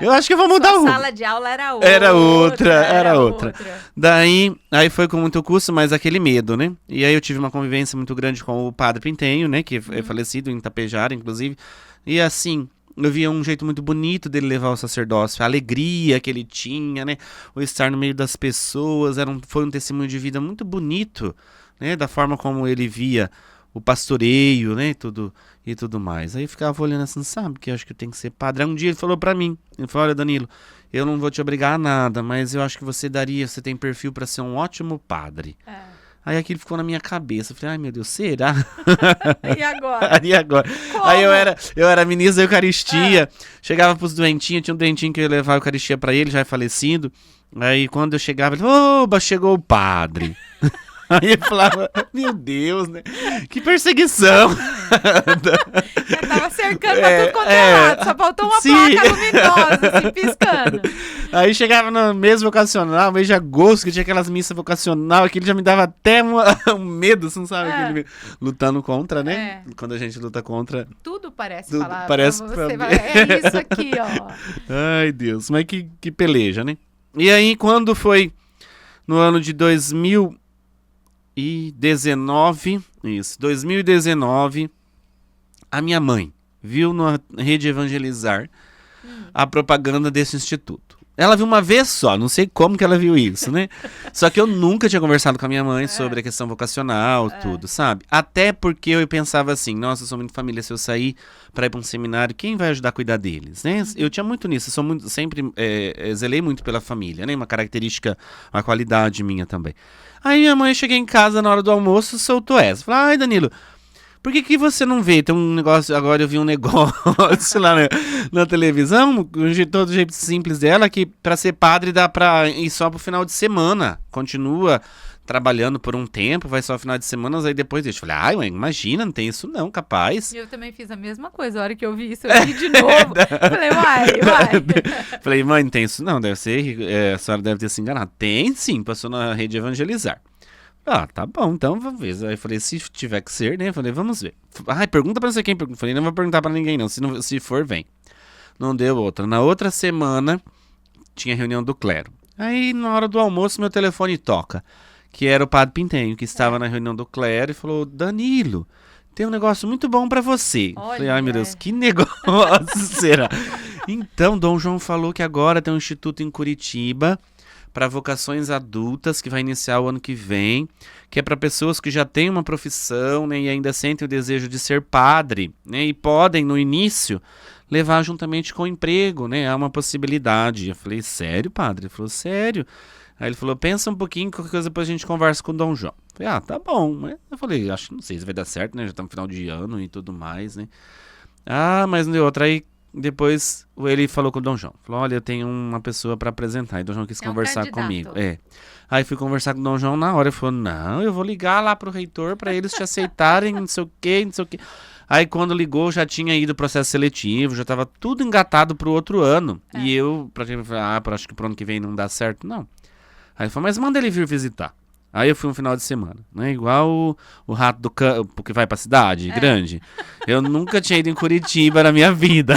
Eu acho que eu vou mudar a sala de aula era outra. Daí, aí foi com muito custo, mas aquele medo, né? E aí eu tive uma convivência muito grande com o Padre Pintenho, né, que é falecido em Itapejara, inclusive, e assim, eu via um jeito muito bonito dele levar o sacerdócio, a alegria que ele tinha, né? O estar no meio das pessoas, foi um testemunho de vida muito bonito, né? Da forma como ele via o pastoreio, né? E tudo mais. Aí eu ficava olhando assim, sabe, que eu acho que eu tenho que ser padre. Aí um dia ele falou pra mim, ele falou, olha, Danilo, eu não vou te obrigar a nada, mas eu acho que você tem perfil pra ser um ótimo padre. Aí aquilo ficou na minha cabeça. Eu falei, ai meu Deus, será? E agora? E agora? Como? Aí eu era ministro da Eucaristia, chegava pros doentinhos, tinha um doentinho que eu ia levar a Eucaristia pra ele, já é falecido. Aí quando eu chegava, ele falou, oba, chegou o padre. Aí eu falava, meu Deus, né? Que perseguição. Eu tava cercando pra tudo quanto é lado, só faltou uma placa luminosa, assim, piscando. Aí chegava no mês vocacional, mês de agosto, que tinha aquelas missas vocacional, aquilo já me dava até um medo, você não sabe? Lutando contra, né? Quando a gente luta contra... Tudo parece tudo falar parece pra você. É isso aqui, ó. Ai, Deus, mas que peleja, né? E aí, quando foi no ano de 2019, a minha mãe viu na Rede Evangelizar a propaganda desse instituto. Ela viu uma vez só, não sei como que ela viu isso, né? Só que eu nunca tinha conversado com a minha mãe sobre a questão vocacional, tudo, sabe? Até porque eu pensava assim, nossa, eu sou muito família, se eu sair pra ir pra um seminário, quem vai ajudar a cuidar deles, né? Eu tinha muito nisso, sempre zelei muito pela família, né? Uma característica, uma qualidade minha também. Aí minha mãe, cheguei em casa na hora do almoço, soltou essa. Falei, ai, Danilo, por que você não vê? Tem um negócio, agora eu vi um negócio lá na televisão, todo jeito simples dela, que pra ser padre dá pra ir só pro final de semana. Continua trabalhando por um tempo, vai só no final de semana, aí depois deixa. Falei, ai, mãe, imagina, não tem isso não, capaz. Eu também fiz a mesma coisa, a hora que eu vi isso, eu vi de novo. Falei, vai. Falei, mãe, não tem isso não, deve ser, a senhora deve ter se enganado. Tem sim, passou na Rede Evangelizar. Ah, tá bom, então vamos ver. Aí eu falei, se tiver que ser, né? Falei, vamos ver. Ai, pergunta pra não sei quem. Falei, não vou perguntar pra ninguém, não. Se for, vem. Não deu outra. Na outra semana, tinha reunião do clero. Aí, na hora do almoço, meu telefone toca. Que era o Padre Pintenho, que estava na reunião do clero e falou, Danilo, tem um negócio muito bom pra você. Falei, ai meu Deus, que negócio será? Então, Dom João falou que agora tem um instituto em Curitiba para vocações adultas, que vai iniciar o ano que vem, que é para pessoas que já têm uma profissão, né, e ainda sentem o desejo de ser padre, né, e podem, no início, levar juntamente com o emprego, né, há uma possibilidade. Eu falei, sério, padre? Ele falou, sério. Aí ele falou, pensa um pouquinho, qualquer coisa depois a gente conversa com o Dom João. Eu falei, tá bom. Eu falei, acho que não sei se vai dar certo, né, já estamos no final de ano e tudo mais, né. Mas não deu outra. Aí depois ele falou com o Dom João. Falou, olha, eu tenho uma pessoa pra apresentar. E o Dom João quis conversar comigo. Aí fui conversar com o Dom João na hora. Ele falou, não, eu vou ligar lá pro reitor pra eles te aceitarem, não sei o quê. Aí quando ligou, já tinha ido o processo seletivo, já tava tudo engatado pro outro ano. E eu, acho que pro ano que vem não dá certo, não. Aí ele falou, mas manda ele vir visitar. Aí eu fui um final de semana, né? Igual o rato do campo que vai pra cidade grande. Eu nunca tinha ido em Curitiba na minha vida.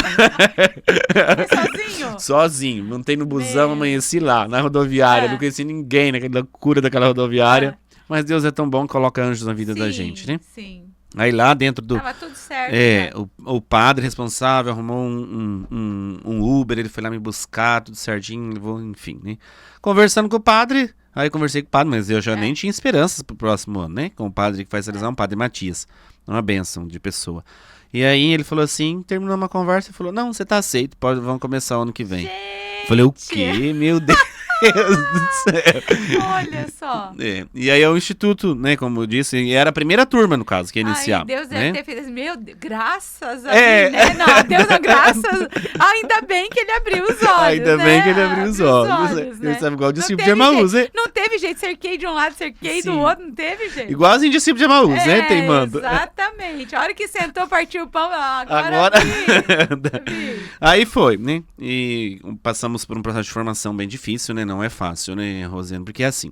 Sozinho? Sozinho. Montei no busão, amanheci lá, na rodoviária. Não conheci ninguém naquela loucura daquela rodoviária. Mas Deus é tão bom que coloca anjos na vida da gente, né? Sim. Aí lá dentro do... Tava tudo certo. Né? O padre responsável arrumou um Uber, ele foi lá me buscar, tudo certinho, enfim, né? Conversando com o padre, aí eu conversei com o padre, mas eu já nem tinha esperanças pro próximo ano, né? Com o padre que vai realizar, um padre Matias. Uma bênção de pessoa. E aí ele falou assim, terminou uma conversa e falou, não, você tá aceito, vamos começar o ano que vem. Gente! Falei, o quê? Meu Deus do céu. Olha só. E aí é o instituto, né, como eu disse, e era a primeira turma, no caso, que ia iniciar. Ai, Deus né? deve ter feito assim, meu Deus, graças a Deus, né? Não, Deus não, graças. Ainda bem que ele abriu os olhos, Ainda né? bem que ele abriu os olhos. né? Ele sabe igual o discípulo de Emaús, né? Não teve jeito, cerquei de um lado, cerquei do outro, não teve jeito. Igualzinho discípulo de Emaús, né, teimando. Exatamente. A hora que sentou, partiu o pão, Agora... vi. Aí foi, né? E passamos por um processo de formação bem difícil, né? Não é fácil, né, Rosiane? Porque é assim,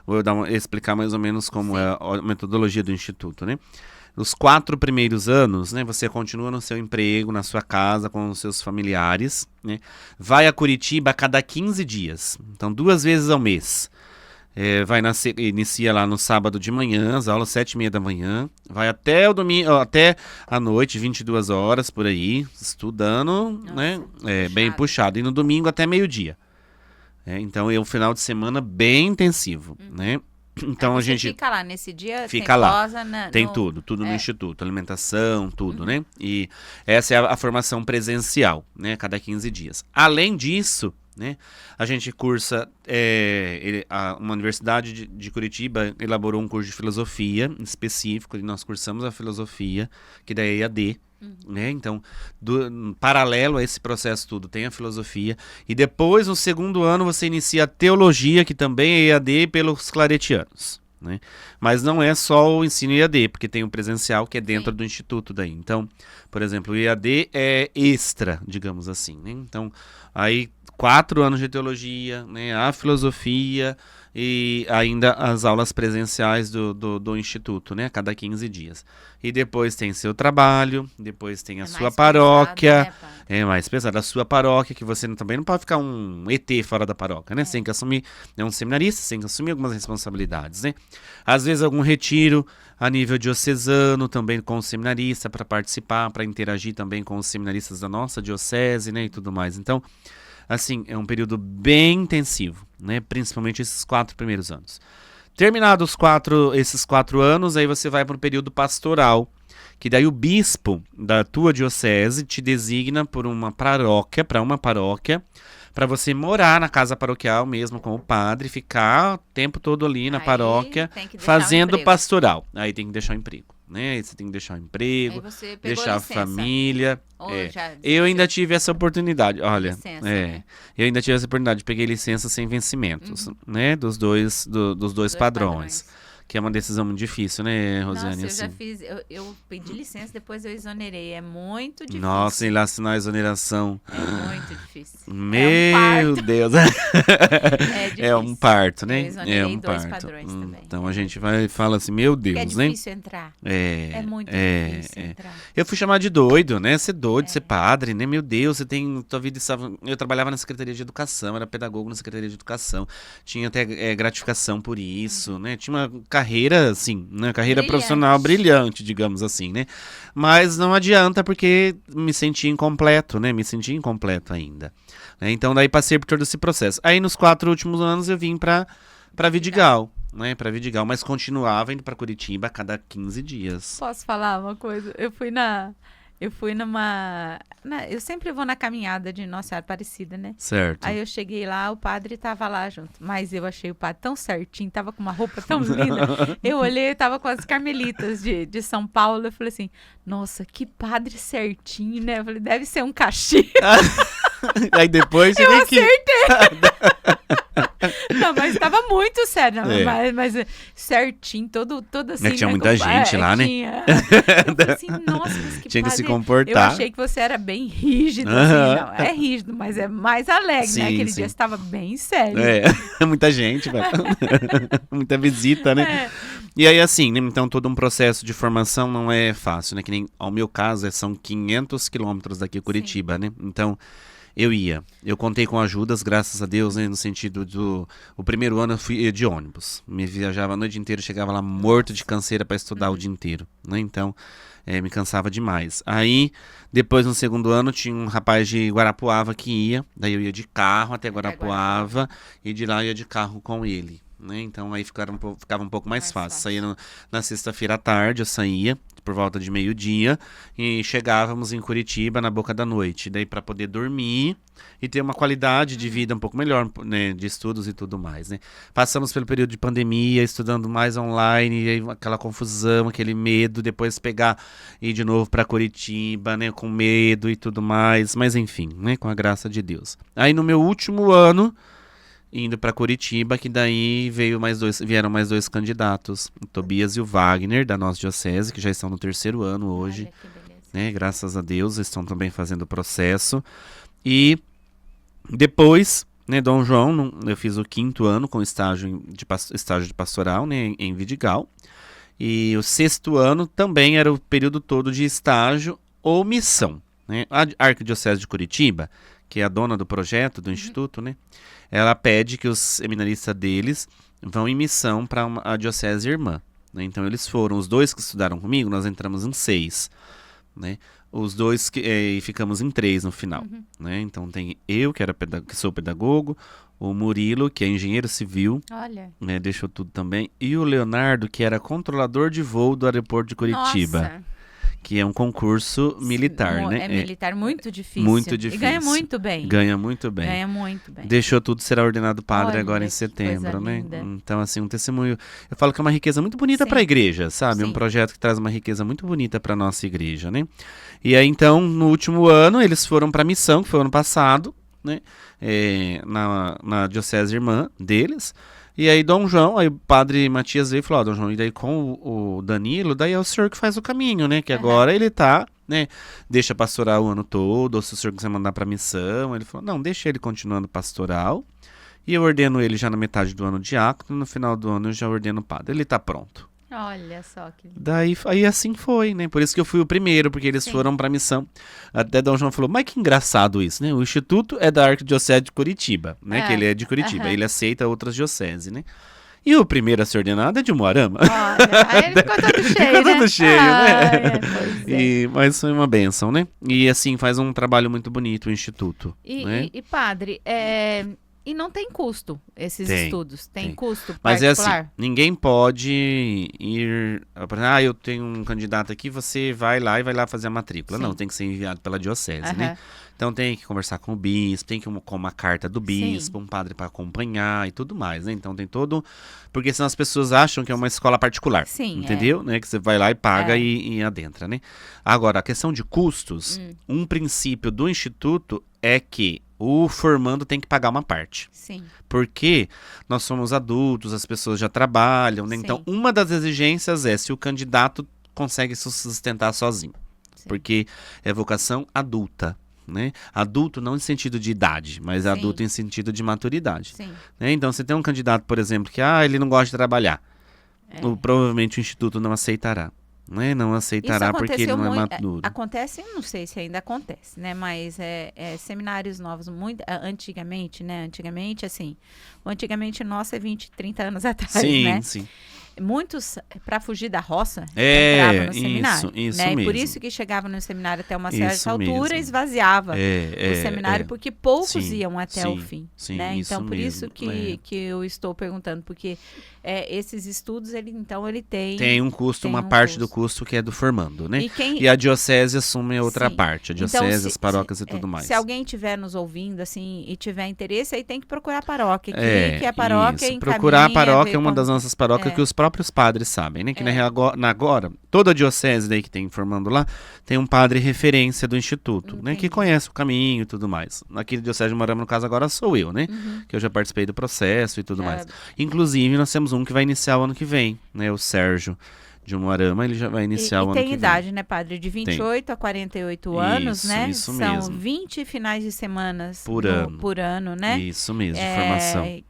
vou explicar mais ou menos como é a metodologia do Instituto, né? Os 4 primeiros anos, né, você continua no seu emprego, na sua casa, com os seus familiares, né? Vai a Curitiba a cada 15 dias, então 2 vezes ao mês. Inicia lá no sábado de manhã, as aulas 7h30 da manhã, vai até o domingo, até a noite, 22 horas por aí, estudando, nossa, né? Bem puxado. E no domingo até meio-dia. Então é um final de semana bem intensivo, né? Então a gente fica lá nesse dia, fica lá, tem no... tudo no instituto, alimentação, tudo, né? E essa é a formação presencial, né? Cada 15 dias. Além disso, né, a gente cursa, uma universidade de Curitiba elaborou um curso de filosofia específico, e nós cursamos a filosofia, que daí é EAD. Né? Então, paralelo a esse processo tudo, tem a filosofia. E depois, no segundo ano, você inicia a teologia, que também é EAD pelos claretianos. Né? Mas não é só o ensino EAD, porque tem o presencial que é dentro do instituto daí. Então, por exemplo, o EAD é extra, digamos assim. Né? Então, aí 4 anos de teologia, né? A filosofia e ainda as aulas presenciais do instituto, né? A cada 15 dias. E depois tem seu trabalho, depois tem a sua paróquia. Pesado, né, é mais pesado. A sua paróquia, que você também não pode ficar um ET fora da paróquia, né? Você tem que assumir, um seminarista, você tem que assumir algumas responsabilidades, né? Às vezes algum retiro a nível diocesano também com o seminarista para participar, para interagir também com os seminaristas da nossa diocese, né? E tudo mais. Então, assim, é um período bem intensivo, né? Principalmente esses 4 primeiros anos. Terminados esses 4 anos, aí você vai para o período pastoral, que daí o bispo da tua diocese te designa por uma paróquia, para você morar na casa paroquial mesmo com o padre, ficar o tempo todo ali na paróquia fazendo pastoral. Aí tem que deixar o emprego. Né? Você tem que deixar o emprego, deixar a família. Eu ainda tive essa oportunidade. Olha, licença, né? Eu ainda tive essa oportunidade. Peguei licença sem vencimentos, né? Dos dois padrões. Que é uma decisão muito difícil, né, Rosiane? Nossa, eu já fiz. Eu pedi licença, depois eu exonerei. É muito difícil. Nossa, e assinar a exoneração. É muito difícil. Meu Deus. É um parto, né? Eu exonerei 2 padrões também. Então a gente fala assim, meu Deus, né? É difícil entrar. É muito difícil entrar. Eu fui chamado de doido, né? Ser doido, ser padre, né? Meu Deus, você tem tua vida. Eu trabalhava na Secretaria de Educação, era pedagogo na Secretaria de Educação. Tinha até gratificação por isso, né? Tinha uma carreira, assim, né? Carreira profissional brilhante, digamos assim, né? Mas não adianta porque me senti incompleto, né? Me senti incompleto ainda. Né? Então daí passei por todo esse processo. Aí nos 4 últimos anos eu vim pra Vidigal, né? Pra Vidigal, mas continuava indo pra Curitiba a cada 15 dias. Posso falar uma coisa? Eu sempre vou na caminhada de Nossa Senhora Aparecida, né? Certo. Aí eu cheguei lá, o padre tava lá junto. Mas eu achei o padre tão certinho, tava com uma roupa tão linda. Eu olhei, tava com as carmelitas de São Paulo. Eu falei assim, nossa, que padre certinho, né? Eu falei, deve ser um caixi. Aí depois eu acertei. Não, mas tava muito sério, mas certinho, todo assim. Tinha muita gente lá, né? Eu falei assim, nossa, mas que tinha padre... que se comportar. Eu achei que você era bem rígido, assim, não, é rígido, mas é mais alegre, né? Aquele dia você estava bem sério. Muita gente, muita visita, né? E aí, assim, né? Então todo um processo de formação não é fácil, né? Que nem ao meu caso, são 500 quilômetros daqui, Curitiba, né? Então Eu ia. Eu contei com ajudas, graças a Deus, né, no sentido do... O primeiro ano eu fui de ônibus. Me viajava a noite inteira, chegava lá morto de canseira para estudar o dia inteiro, né? Então, me cansava demais. Aí, depois no segundo ano, tinha um rapaz de Guarapuava que ia. Daí eu ia de carro até Guarapuava e de lá eu ia de carro com ele, né? Então aí ficava um pouco mais fácil. Saía na sexta-feira à tarde, eu saía por volta de meio-dia e chegávamos em Curitiba na boca da noite. Daí para poder dormir e ter uma qualidade de vida um pouco melhor, né, de estudos e tudo mais, né? Passamos pelo período de pandemia, estudando mais online, e aí aquela confusão, aquele medo, depois pegar e ir de novo para Curitiba, né, com medo e tudo mais, mas enfim, né, com a graça de Deus. Aí no meu último ano indo para Curitiba, que daí vieram mais dois candidatos, o Tobias e o Wagner, da nossa diocese, que já estão no 3º ano hoje, né? Graças a Deus, estão também fazendo o processo. E depois, né, Dom João, eu fiz o 5º ano com estágio de pastoral, né, em Vidigal. E o 6º ano também era o período todo de estágio ou missão, né? A Arquidiocese de Curitiba, que é a dona do projeto, do Instituto, né? Ela pede que os seminaristas deles vão em missão para a diocese irmã, né? Então eles foram, os 2 que estudaram comigo, nós entramos em 6, né? Os 2 e ficamos em 3 no final, né? Então tem eu, que sou pedagogo, o Murilo, que é engenheiro civil, né? Deixou tudo também, e o Leonardo, que era controlador de voo do aeroporto de Curitiba. Nossa. Que é um concurso militar, né? É militar, muito difícil. Muito difícil. E ganha muito bem. Ganha muito bem. Ganha muito bem. Deixou tudo, será ordenado padre agora em setembro, né? Linda. Então, assim, um testemunho... Eu falo que é uma riqueza muito bonita para a igreja, sabe? Sim. Um projeto que traz uma riqueza muito bonita para nossa igreja, né? E aí, então, no último ano, eles foram para a missão, que foi ano passado, né? Na diocese irmã deles. E aí Dom João, aí o padre Matias veio e falou, Dom João, e daí com o Danilo, daí é o senhor que faz o caminho, né? Que agora ele tá, né? Deixa pastorar o ano todo, ou se o senhor quiser mandar pra missão. Ele falou, não, deixa ele continuando pastoral. E eu ordeno ele já na metade do ano diácono, no final do ano eu já ordeno padre. Ele tá pronto. Olha só que lindo. Daí, aí assim foi, né? Por isso que eu fui o primeiro, porque eles foram pra missão. Até Dom João falou, mas que engraçado isso, né? O Instituto é da Arquidiocese de Curitiba, né? Que ele é de Curitiba, ele aceita outras dioceses, né? E o primeiro a ser ordenado é de Moarama. Olha, aí ele ficou todo cheio, ficou todo cheio, né? Pois mas foi uma bênção, né? E assim, faz um trabalho muito bonito o Instituto. Né? E padre, e não tem custo esses estudos? Tem custo particular? Mas é assim, ninguém pode ir... eu tenho um candidato aqui, você vai lá fazer a matrícula. Sim. Não, tem que ser enviado pela diocese, né? Então tem que conversar com o bispo, tem que ir com uma carta do bispo, um padre para acompanhar e tudo mais, né? Então tem todo... Porque senão as pessoas acham que é uma escola particular, entendeu? Né? Que você vai lá e paga e adentra, né? Agora, a questão de custos, um princípio do Instituto é que o formando tem que pagar uma parte. Sim. Porque nós somos adultos, as pessoas já trabalham, né? Então, uma das exigências é se o candidato consegue se sustentar sozinho. Sim. Porque é vocação adulta, né? Adulto não em sentido de idade, mas adulto em sentido de maturidade. Sim. Né? Então, você tem um candidato, por exemplo, que ele não gosta de trabalhar. Provavelmente o Instituto não aceitará. Né? Não aceitará porque ele não é maduro. Acontece, não sei se ainda acontece, né? Mas seminários novos, antigamente, né? Antigamente, assim, antigamente nossa é 20, 30 anos atrás, né? Sim. Muitos, para fugir da roça, entravam no seminário. Isso né? mesmo. E por isso que chegavam no seminário até uma certa altura e esvaziava o seminário, porque poucos iam até o fim. Sim, né? Isso então, por mesmo. isso que eu estou perguntando, porque esses estudos, ele tem... Tem um custo, uma parte do custo que é do formando, né? E, e a diocese assume a outra parte, a diocese, então, as paróquias e tudo mais. Se alguém estiver nos ouvindo, assim, e tiver interesse, aí tem que procurar a paróquia, que a paróquia encaminha... Procurar a paróquia é uma das nossas paróquias que os próprios padres sabem, né? Que agora, toda a diocese daí que tem formando lá, tem um padre referência do Instituto, né? Que conhece o caminho e tudo mais. Aqui na diocese de Moarama, no caso, agora sou eu, né? Que eu já participei do processo e tudo mais. Inclusive, nós temos um que vai iniciar o ano que vem, né? O Sérgio, de Umuarama, ele já vai iniciar o ano que vem. E tem idade, né, padre? De 28 a 48 anos, né? Isso São mesmo. 20 finais de semanas por ano, né? Isso mesmo, de formação.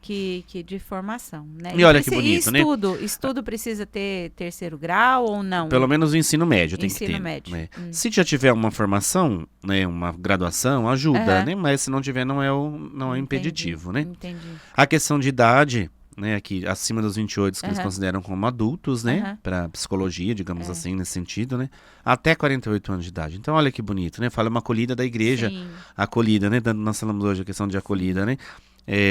De formação, né? E olha que bonito, né? Estudo precisa ter terceiro grau ou não? Pelo menos o ensino médio tem que ter. Ensino médio. Né? Se já tiver uma formação, né, uma graduação, ajuda, né? Mas se não tiver, não é impeditivo, né? Entendi. A questão de idade, né, aqui acima dos 28, que eles consideram como adultos, né, para psicologia, digamos assim, nesse sentido, né, até 48 anos de idade. Então, olha que bonito, né, fala uma acolhida da igreja, acolhida, né, nós falamos hoje a questão de acolhida, né,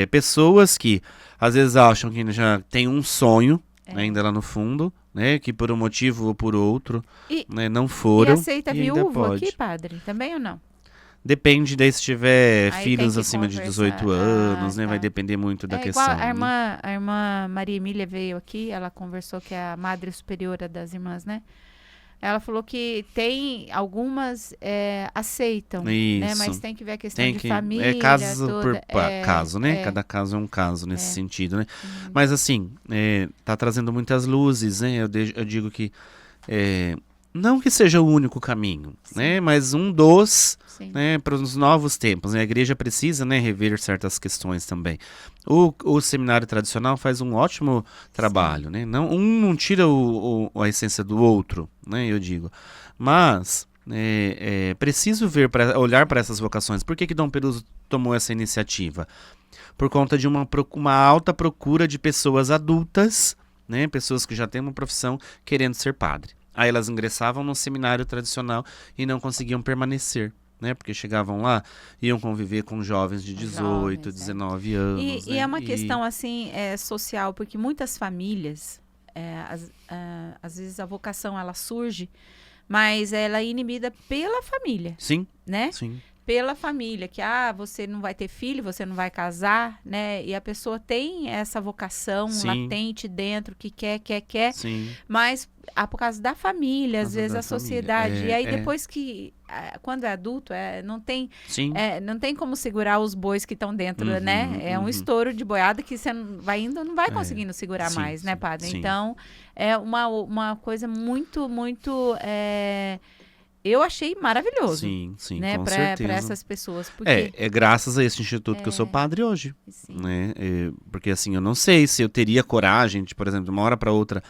pessoas que às vezes acham que já tem um sonho, ainda lá no fundo, né, que por um motivo ou por outro, né, não foram. E aceita viúvo aqui, padre, também ou não? Depende daí se tiver Aí filhos acima de 18 anos, né? Vai depender muito da questão. Igual a irmã Maria Emília veio aqui, ela conversou, que é a madre superiora das irmãs, né? Ela falou que tem algumas aceitam, né? Mas tem que ver a questão de família. É caso por caso, né? Cada caso é um caso nesse sentido, né? Mas assim, tá trazendo muitas luzes, né? Eu digo que não que seja o único caminho, né? Mas um dos, né, para os novos tempos. Né? A igreja precisa, né, rever certas questões também. O seminário tradicional faz um ótimo trabalho, né? Não tira a essência do outro, né? Eu digo. Mas preciso olhar para essas vocações. Por que Dom Peruso tomou essa iniciativa? Por conta de uma alta procura de pessoas adultas, né? Pessoas que já têm uma profissão querendo ser padre. Aí elas ingressavam no seminário tradicional e não conseguiam permanecer, né? Porque chegavam lá, iam conviver com jovens de 18, 19 anos. E é uma questão, assim, social, porque muitas famílias, às vezes a vocação, ela surge, mas ela é inibida pela família. Sim, né? Sim. Pela família, que você não vai ter filho, você não vai casar, né? E a pessoa tem essa vocação latente dentro, que quer, Sim. mas por causa da família, às vezes a sociedade. E aí depois que, quando é adulto, não tem como segurar os bois que estão dentro, né? É um estouro de boiada que você não vai conseguindo segurar mais, né, padre? Sim. Então, é uma coisa muito, muito... eu achei maravilhoso. Sim, né, com certeza. Para essas pessoas. Porque... É graças a esse instituto que eu sou padre hoje. Né? Porque assim, eu não sei se eu teria coragem de, por exemplo, de uma hora para outra,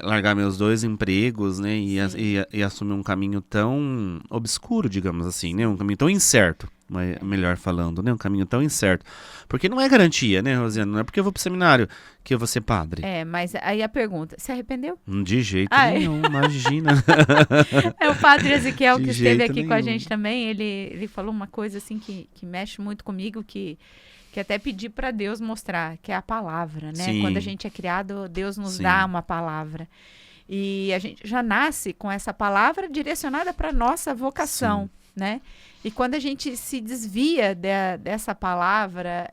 largar meus 2 empregos, né, e assumir um caminho tão obscuro, digamos assim, né, um caminho tão incerto, melhor falando, né, um caminho tão incerto. Porque não é garantia, né, Rosiana? Não é porque eu vou pro seminário que eu vou ser padre. Mas aí a pergunta, se arrependeu? De jeito nenhum, imagina. O padre Ezequiel, que esteve aqui com a gente também, ele falou uma coisa assim que mexe muito comigo, que até pedi para Deus mostrar, que é a palavra, né? Sim. Quando a gente é criado, Deus nos dá uma palavra. E a gente já nasce com essa palavra direcionada para nossa vocação, né? E quando a gente se desvia dessa palavra,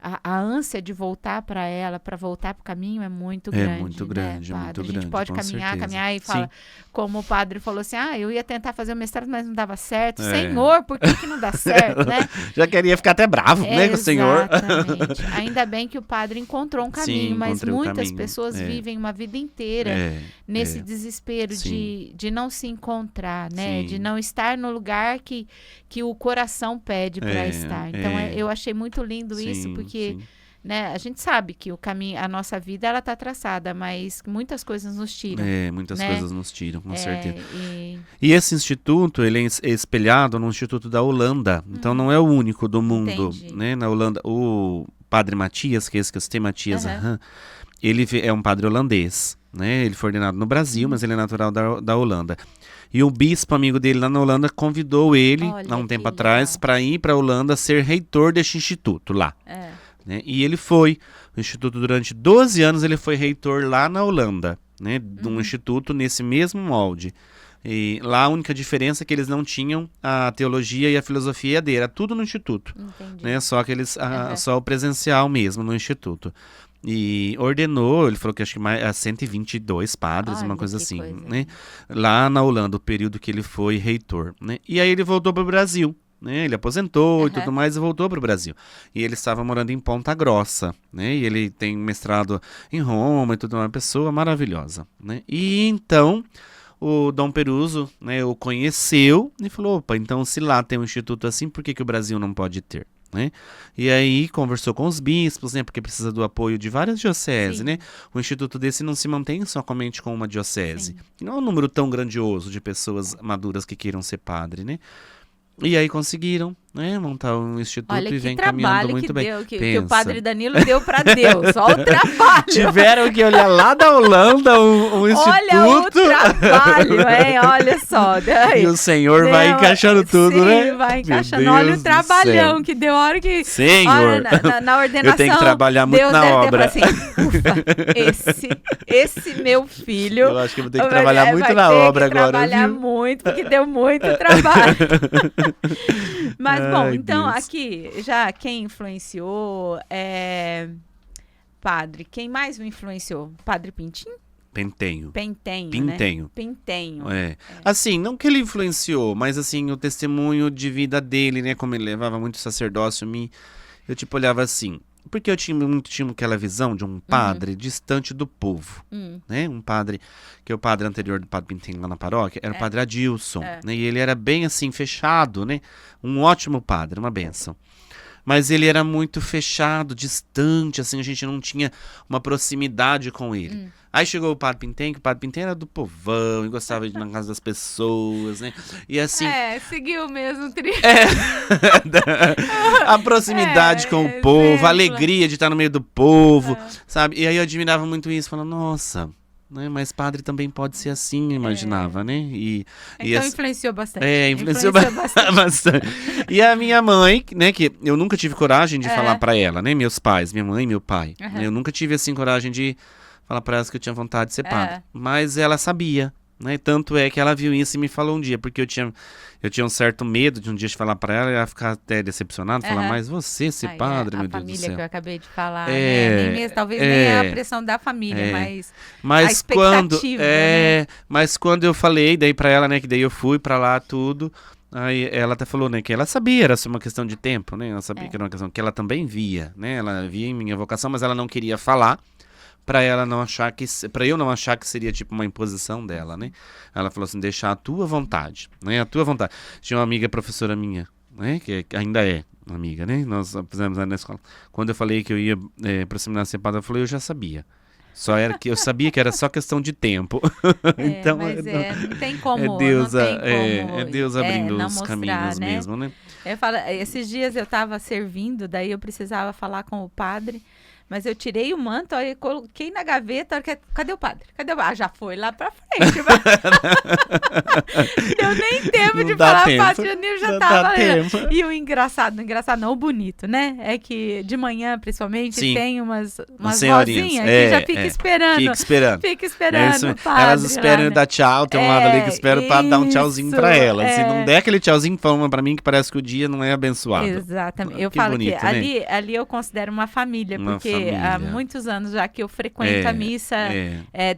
a ânsia de voltar para ela, para voltar para o caminho é muito grande. É muito grande, né, é muito padre? grande. A gente pode caminhar e fala, como o padre falou assim, eu ia tentar fazer o mestrado, mas não dava certo. Senhor, por que não dá certo, né? Já queria ficar até bravo, né, com o Senhor. Exatamente. Ainda bem que o padre encontrou um caminho, mas muitas pessoas vivem uma vida inteira nesse desespero de não se encontrar, né? De não estar no lugar que o coração pede para estar. Então, eu achei muito lindo isso, porque né, a gente sabe que o caminho, a nossa vida, ela está traçada, mas muitas coisas nos tiram. Muitas coisas nos tiram, com certeza. E esse instituto, ele é espelhado no Instituto da Holanda, então não é o único do mundo. Né? Na Holanda, o padre Matias, que é esse que eu citei, Matias Arran, ele é um padre holandês, né? Ele foi ordenado no Brasil, mas ele é natural da Holanda. E o bispo amigo dele lá na Holanda convidou ele, há um tempo atrás, para ir para a Holanda ser reitor deste instituto lá. Né? E ele foi. O instituto, durante 12 anos, ele foi reitor lá na Holanda, né? De um instituto nesse mesmo molde. E lá a única diferença é que eles não tinham a teologia e a filosofia EAD, era tudo no instituto. Né? Só que só o presencial mesmo no instituto. E ordenou, ele falou que acho que mais 122 padres, uma coisa assim, né? Lá na Holanda, o período que ele foi reitor, né? E aí ele voltou para o Brasil, né? Ele aposentou e tudo mais e voltou para o Brasil. E ele estava morando em Ponta Grossa, né? E ele tem mestrado em Roma e tudo, uma pessoa maravilhosa, né? E então o Dom Peruso, né, o conheceu e falou, opa, então se lá tem um instituto assim, por que o Brasil não pode ter? Né? E aí conversou com os bispos, né, porque precisa do apoio de várias dioceses, né? O instituto desse não se mantém somente com uma diocese. Não é um número tão grandioso de pessoas maduras que queiram ser padre, né? E aí conseguiram, né, montar um instituto. Olha e vem que caminhando trabalho muito que bem. deu, que o padre Danilo deu para Deus. Olha o trabalho. Tiveram que olhar lá da Holanda um instituto. Olha o trabalho, hein? Olha só. Daí, E o Senhor vai encaixando tudo, sim, né? Vai encaixando. Meu Olha Deus o do trabalhão céu. que deu. A hora que. Senhor, Olha, na ordenação. eu tenho que trabalhar muito Deus na deve obra. ter falado assim, ufa, esse meu filho. Eu acho que eu vou ter que trabalhar muito vai na ter obra que agora, trabalhar viu? muito, porque deu muito trabalho. Mas, bom, Ai, então, Deus. aqui, já quem influenciou padre, quem mais o influenciou? Padre Pintinho? Pentenho. Pentenho, Pintenho. né? Pentenho. Assim, não que ele influenciou, mas assim, o testemunho de vida dele, né? Como ele levava muito sacerdócio, eu tipo olhava assim. Porque eu tinha aquela visão de um padre distante do povo, né? Um padre, que é o padre anterior do padre Pintenho lá na paróquia, era o padre Adilson, né? E ele era bem assim, fechado, né? Um ótimo padre, uma bênção. Mas ele era muito fechado, distante, assim, a gente não tinha uma proximidade com ele. Aí chegou o padre Pintenho, que o padre Pintenho era do povão e gostava de ir na casa das pessoas, né? E assim... seguiu mesmo o trilho. A proximidade com o povo, a alegria de estar no meio do povo, sabe? E aí eu admirava muito isso, falando, nossa... Né? Mas padre também pode ser assim, eu imaginava, né? Então influenciou bastante. Influenciou bastante. E a minha mãe, né, que eu nunca tive coragem de falar pra ela, né? Meus pais, minha mãe e meu pai. Eu nunca tive, assim, coragem de falar pra elas que eu tinha vontade de ser padre. Mas ela sabia, né? Tanto é que ela viu isso e me falou um dia, porque eu tinha um certo medo de um dia de falar pra ela e ela ficar até decepcionada, falar, mas você ser padre, meu Deus do céu. A família que eu acabei de falar, né? Nem mesmo, talvez nem a pressão da família, mas a expectativa, né? Mas quando eu falei daí pra ela, né, que daí eu fui pra lá tudo, aí ela até falou, né, que ela sabia, era só uma questão de tempo, né? Ela sabia que era uma questão que ela também via, né? Ela via em minha vocação, mas ela não queria falar. Pra eu não achar que seria tipo uma imposição dela, né? Ela falou assim, deixar a tua vontade, né? A tua vontade. Tinha uma amiga professora minha, né? Que ainda é amiga, né? Nós fizemos na escola. Quando eu falei que eu ia pro seminário ser padre, eu falei, eu já sabia. Só era que eu sabia que era só questão de tempo. Então, mas não tem como. É Deus, não tem como, é Deus abrindo os mostrar, caminhos, né? Mesmo, né? Eu falo, esses dias eu estava servindo, daí eu precisava falar com o padre. Mas eu tirei o manto, aí coloquei na gaveta. Cadê o padre? Já foi lá pra frente. Deu nem tempo de falar, o padre Janil já tava. E o engraçado não, o bonito, né? É que de manhã, principalmente, tem umas vozinhas que já fica esperando. Fica esperando o padre. Elas esperam dar tchau, tem um lado ali que espera o padre dar um tchauzinho pra elas. Se não der aquele tchauzinho, fala pra mim que parece que o dia não é abençoado. Exatamente. Eu falo bonito, que ali eu considero uma família, porque há muitos anos já que eu frequento a missa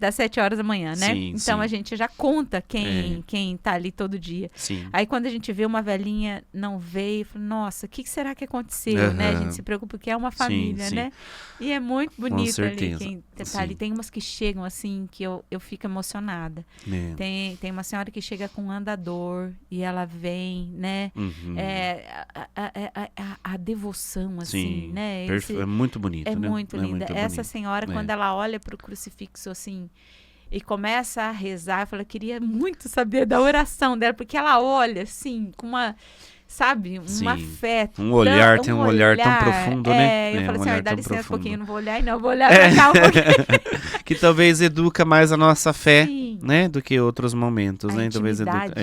das 7 horas da manhã, né? Então a gente já conta quem tá ali todo dia. Aí quando a gente vê uma velhinha não veio, fala, nossa, o que será que aconteceu, né? A gente se preocupa porque é uma família, né? E é muito bonito ali quem tá ali. Tem umas que chegam assim que eu fico emocionada. Tem uma senhora que chega com um andador e ela vem, né? A devoção, assim, né? É muito bonito, né? Muito linda. bonito. Essa senhora, quando ela olha para o crucifixo assim e começa a rezar, eu falo, eu queria muito saber da oração dela, porque ela olha assim com uma, sabe, uma fé. Um olhar, tem um olhar tão profundo, né? Eu falo assim, dá licença um pouquinho, não vou olhar, não, vou olhar pra cá um pouquinho. Que talvez educa mais a nossa fé, né, do que outros momentos, né? Talvez educa.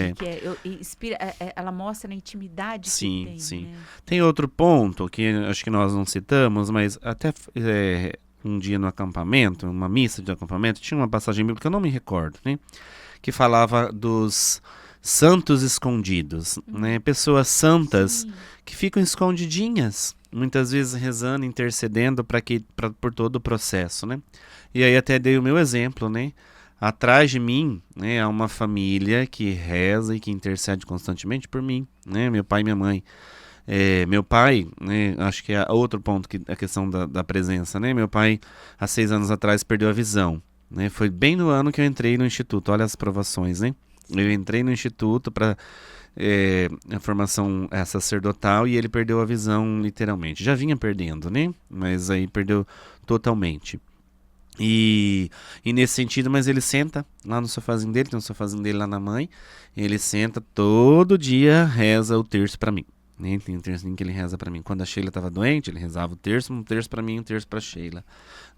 Ela mostra a intimidade que tem. Sim. Né? Tem outro ponto que acho que nós não citamos, mas até um dia no acampamento, uma missa de acampamento, tinha uma passagem bíblica, eu não me recordo, né? Que falava dos santos escondidos, né? Pessoas santas que ficam escondidinhas, muitas vezes rezando, intercedendo por todo o processo, né? E aí até dei o meu exemplo, né? atrás de mim, né, há uma família que reza e que intercede constantemente por mim, né, meu pai e minha mãe. Meu pai, né, acho que é outro ponto, que a questão da presença, né, meu pai, há 6 anos atrás, perdeu a visão, né, foi bem no ano que eu entrei no instituto, olha as provações, né, eu entrei no instituto para a formação sacerdotal e ele perdeu a visão literalmente, já vinha perdendo, né, mas aí perdeu totalmente. E nesse sentido, mas ele senta lá no sofazinho dele, tem um sofazinho dele lá na mãe, ele senta todo dia, reza o terço pra mim, né? Tem um terço que ele reza pra mim. Quando a Sheila estava doente, ele rezava o terço, um terço pra mim, um terço pra Sheila,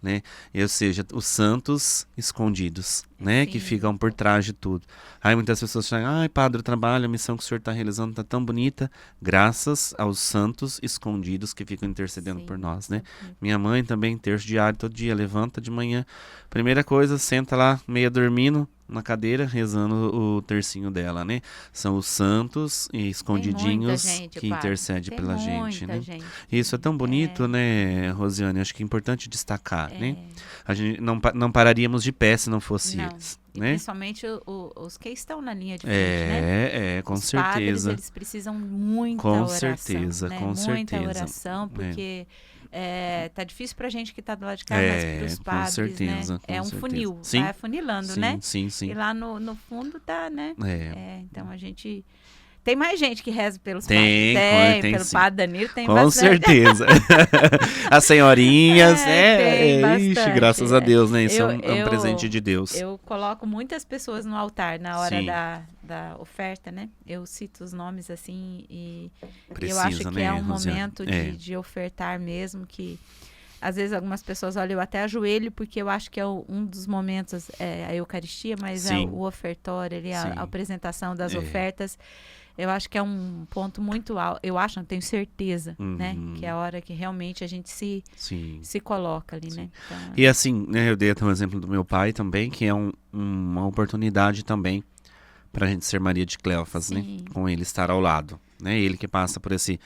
né? Ou seja, os santos escondidos, né? Que ficam por trás de tudo. Aí muitas pessoas falam, ai, padre, o trabalho, a missão que o senhor está realizando está tão bonita, graças aos santos escondidos que ficam intercedendo por nós, né? Minha mãe também, terço diário, todo dia, levanta de manhã, primeira coisa, senta lá, meia dormindo, na cadeira, rezando o tercinho dela, né? São os santos e escondidinhos que intercedem pela gente, né? Isso é tão bonito, né, Rosiane? Acho que é importante destacar, né? A gente não pararíamos de pé se não fosse eles, né? Principalmente os que estão na linha de frente, né? Com os certeza. Padres, eles precisam muita oração, né? Muita oração, porque tá difícil pra gente que tá do lado de cá, mas pros padres, certeza, né? É um funil, sim, vai afunilando, né? Sim. E lá no fundo tá, né? Então a gente... Tem mais gente que reza pelos padres. Tem pelo sim. Padre Danilo, tem com bastante. certeza. As senhorinhas, tem bastante. Graças a Deus, né? Isso é um presente de Deus. Eu coloco muitas pessoas no altar na hora da oferta, né? Eu cito os nomes assim e eu acho que é um momento de ofertar mesmo, que às vezes algumas pessoas olham, eu até ajoelho, porque eu acho que é um dos momentos, a Eucaristia, mas o ofertório, a apresentação das ofertas. Eu acho que é um ponto muito alto. Eu acho, não tenho certeza, né? Que é a hora que realmente a gente se coloca ali, né? Então, e assim, né, eu dei até um exemplo do meu pai também, que é uma oportunidade também para a gente ser Maria de Cleófas, né? Com ele estar ao lado, né? Ele que passa por esse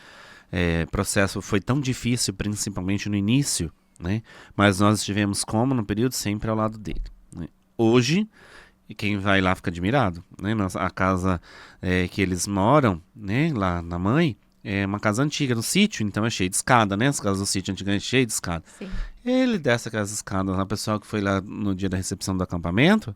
processo, foi tão difícil, principalmente no início, né? Mas nós estivemos no período sempre ao lado dele, né? Hoje, e quem vai lá fica admirado, né? A casa que eles moram, né? Lá na mãe, é uma casa antiga, no sítio, então é cheio de escada, né? As casas do sítio antigamente é cheio de escada. Ele desce aquelas escadas, a pessoa que foi lá no dia da recepção do acampamento,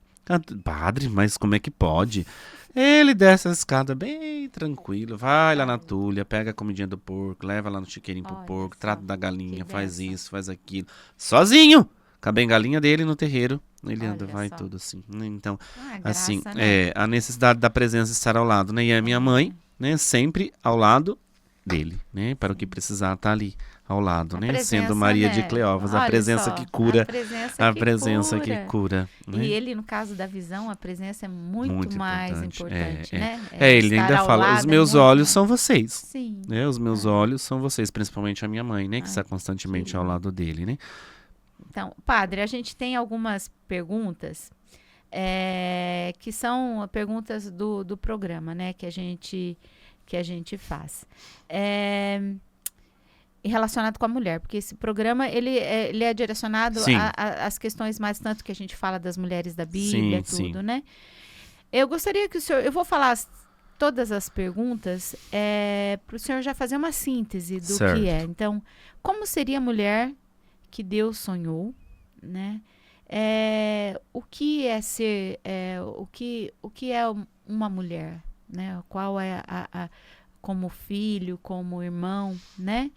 padre, mas como é que pode? Ele desce a escada bem tranquilo, vai lá na tulha, pega a comidinha do porco, leva lá no chiqueirinho pro porco, trata da galinha, faz isso, faz aquilo, sozinho! Com a bengalinha dele no terreiro, ele anda, vai tudo assim. Então, assim, graça, né? A necessidade da presença estar ao lado, né? E a minha mãe, né, sempre ao lado dele, né? Para o que precisar, tá ali ao lado, né? Sendo Maria de Cleófas, a presença que cura, a presença que cura. Né? E ele, no caso da visão, a presença é muito mais importante, né? Ele ainda fala, os meus olhos são vocês. Sim. Né? Os meus olhos são vocês, principalmente a minha mãe, né? Que está constantemente ao lado dele, né? Então, padre, a gente tem algumas perguntas que são perguntas do programa, né? Que a gente faz. Relacionado com a mulher, porque esse programa ele é direcionado às questões mais tanto que a gente fala das mulheres da Bíblia, tudo, né? Eu gostaria que o senhor... Eu vou falar todas as perguntas para o senhor já fazer uma síntese do que é. Então, como seria a mulher que Deus sonhou, né? O que é ser, o que é uma mulher, né? Qual é como filho, como irmão, né?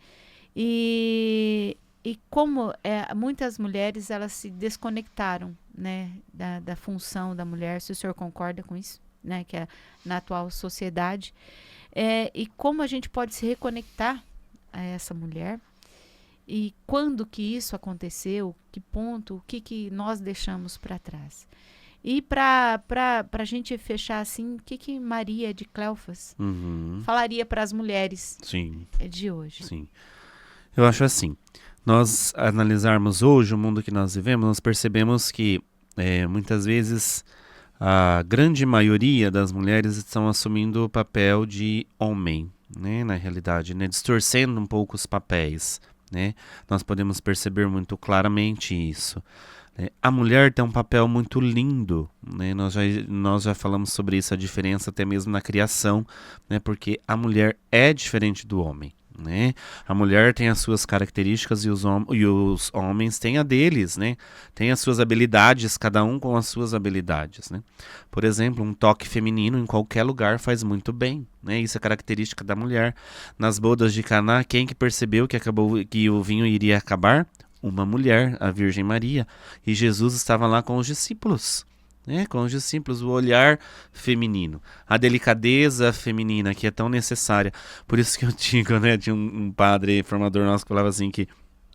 E como muitas mulheres elas se desconectaram, né? Da função da mulher, se o senhor concorda com isso, né? Que é na atual sociedade, e como a gente pode se reconectar a essa mulher. E quando que isso aconteceu, que ponto, o que nós deixamos para trás. E para a gente fechar assim, o que Maria de Cleófas falaria para as mulheres de hoje? Sim, eu acho assim, nós analisarmos hoje o mundo que nós vivemos, nós percebemos que muitas vezes a grande maioria das mulheres estão assumindo o papel de homem, né, na realidade, né, distorcendo um pouco os papéis. né? Nós podemos perceber muito claramente isso. A mulher tem um papel muito lindo, né? Nós já falamos sobre isso, a diferença até mesmo na criação, né? Porque a mulher é diferente do homem, né? A mulher tem as suas características e os homens têm a deles, né? Tem as suas habilidades, cada um com as suas habilidades, né? Por exemplo, um toque feminino em qualquer lugar faz muito bem, né? Isso é característica da mulher. Nas bodas de Caná, quem que percebeu que o vinho iria acabar? Uma mulher, a Virgem Maria, e Jesus estava lá com os discípulos, né? Com os discípulos, o olhar feminino, a delicadeza feminina que é tão necessária. Por isso que eu digo, né, tinha um padre formador nosso que falava assim que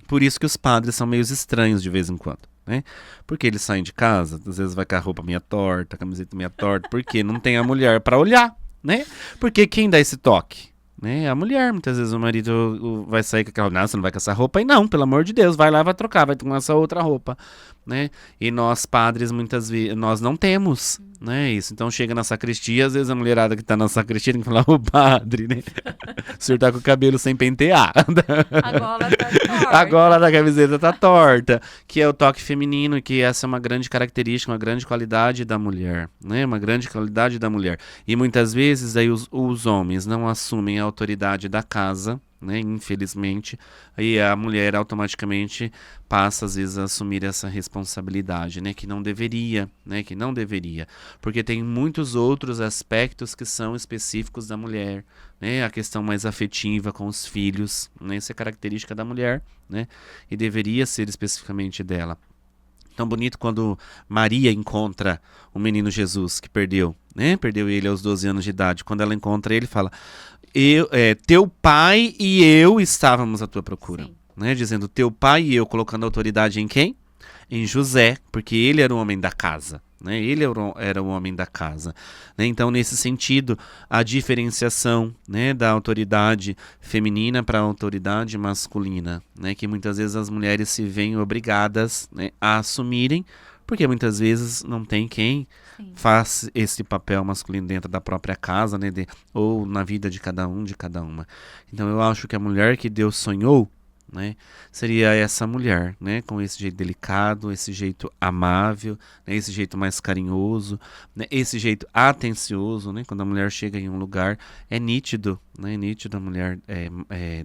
por isso que os padres são meio estranhos de vez em quando, né? Porque eles saem de casa, às vezes vai com a roupa meio torta, a camiseta meio torta, porque não tem a mulher para olhar, né? Porque quem dá esse toque? Né? A mulher, muitas vezes o marido vai sair com aquela, não, você não vai com essa roupa, e não, pelo amor de Deus, vai lá, vai trocar, vai com essa outra roupa, né? E nós padres, muitas vezes, nós não temos, né, isso. Então chega na sacristia, às vezes a mulherada que tá na sacristia tem que falar, ô padre, né? O senhor tá com o cabelo sem pentear. A gola tá torta. A gola da camiseta tá torta, que é o toque feminino, que essa é uma grande característica, uma grande qualidade da mulher, né? Uma grande qualidade da mulher. E muitas vezes aí os homens não assumem a autoridade da casa, né? Infelizmente, aí a mulher automaticamente passa às vezes a assumir essa responsabilidade, né? Que não deveria, né? Que não deveria, porque tem muitos outros aspectos que são específicos da mulher, né? A questão mais afetiva com os filhos, né? Isso é característica da mulher, né? E deveria ser especificamente dela. Tão bonito quando Maria encontra o menino Jesus que perdeu, né? Perdeu ele aos 12 anos de idade. Quando ela encontra ele, fala: teu pai e eu estávamos à tua procura, né? Dizendo teu pai e eu, colocando autoridade em quem? Em José, porque ele era o homem da casa, né? Ele era o homem da casa, né? Então, nesse sentido, a diferenciação, né, da autoridade feminina para a autoridade masculina, né, que muitas vezes as mulheres se veem obrigadas, né, a assumirem, porque muitas vezes não tem quem faz esse papel masculino dentro da própria casa, né, ou na vida de cada um, de cada uma. Então eu acho que a mulher que Deus sonhou, né, seria essa mulher, né, com esse jeito delicado, esse jeito amável, né, esse jeito mais carinhoso, né, esse jeito atencioso, né, quando a mulher chega em um lugar, é nítido, né, nítido a mulher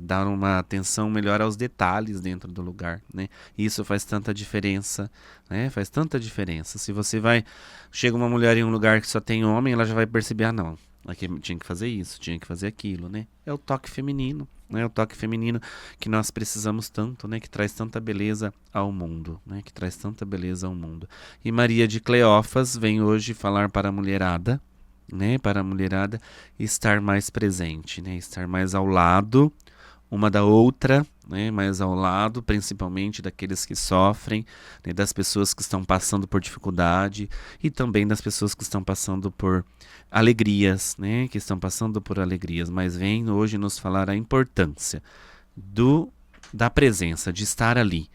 dar uma atenção melhor aos detalhes dentro do lugar, né, e isso faz tanta diferença, né, faz tanta diferença. Se você chega uma mulher em um lugar que só tem homem, ela já vai perceber, não, aqui tinha que fazer isso, tinha que fazer aquilo, né, é o toque feminino. Né, o toque feminino que nós precisamos tanto, né, que traz tanta beleza ao mundo, né, que traz tanta beleza ao mundo. E Maria de Cleófas vem hoje falar para a mulherada, né, para a mulherada estar mais presente, né, estar mais ao lado uma da outra, né, mais ao lado, principalmente daqueles que sofrem, né, das pessoas que estão passando por dificuldade e também das pessoas que estão passando por alegrias, né, que estão passando por alegrias, mas vem hoje nos falar a importância da presença, de estar ali,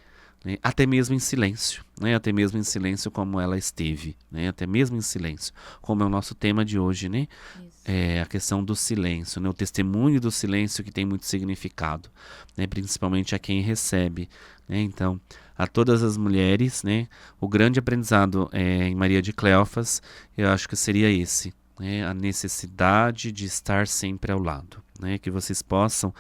né, até mesmo em silêncio, né, até mesmo em silêncio como ela esteve, né, até mesmo em silêncio, como é o nosso tema de hoje, né? A questão do silêncio, né? O testemunho do silêncio que tem muito significado, né? Principalmente a quem recebe, né? Então, a todas as mulheres, né? O grande aprendizado em Maria de Cleófas, eu acho que seria esse, né? A necessidade de estar sempre ao lado, né? Que vocês possam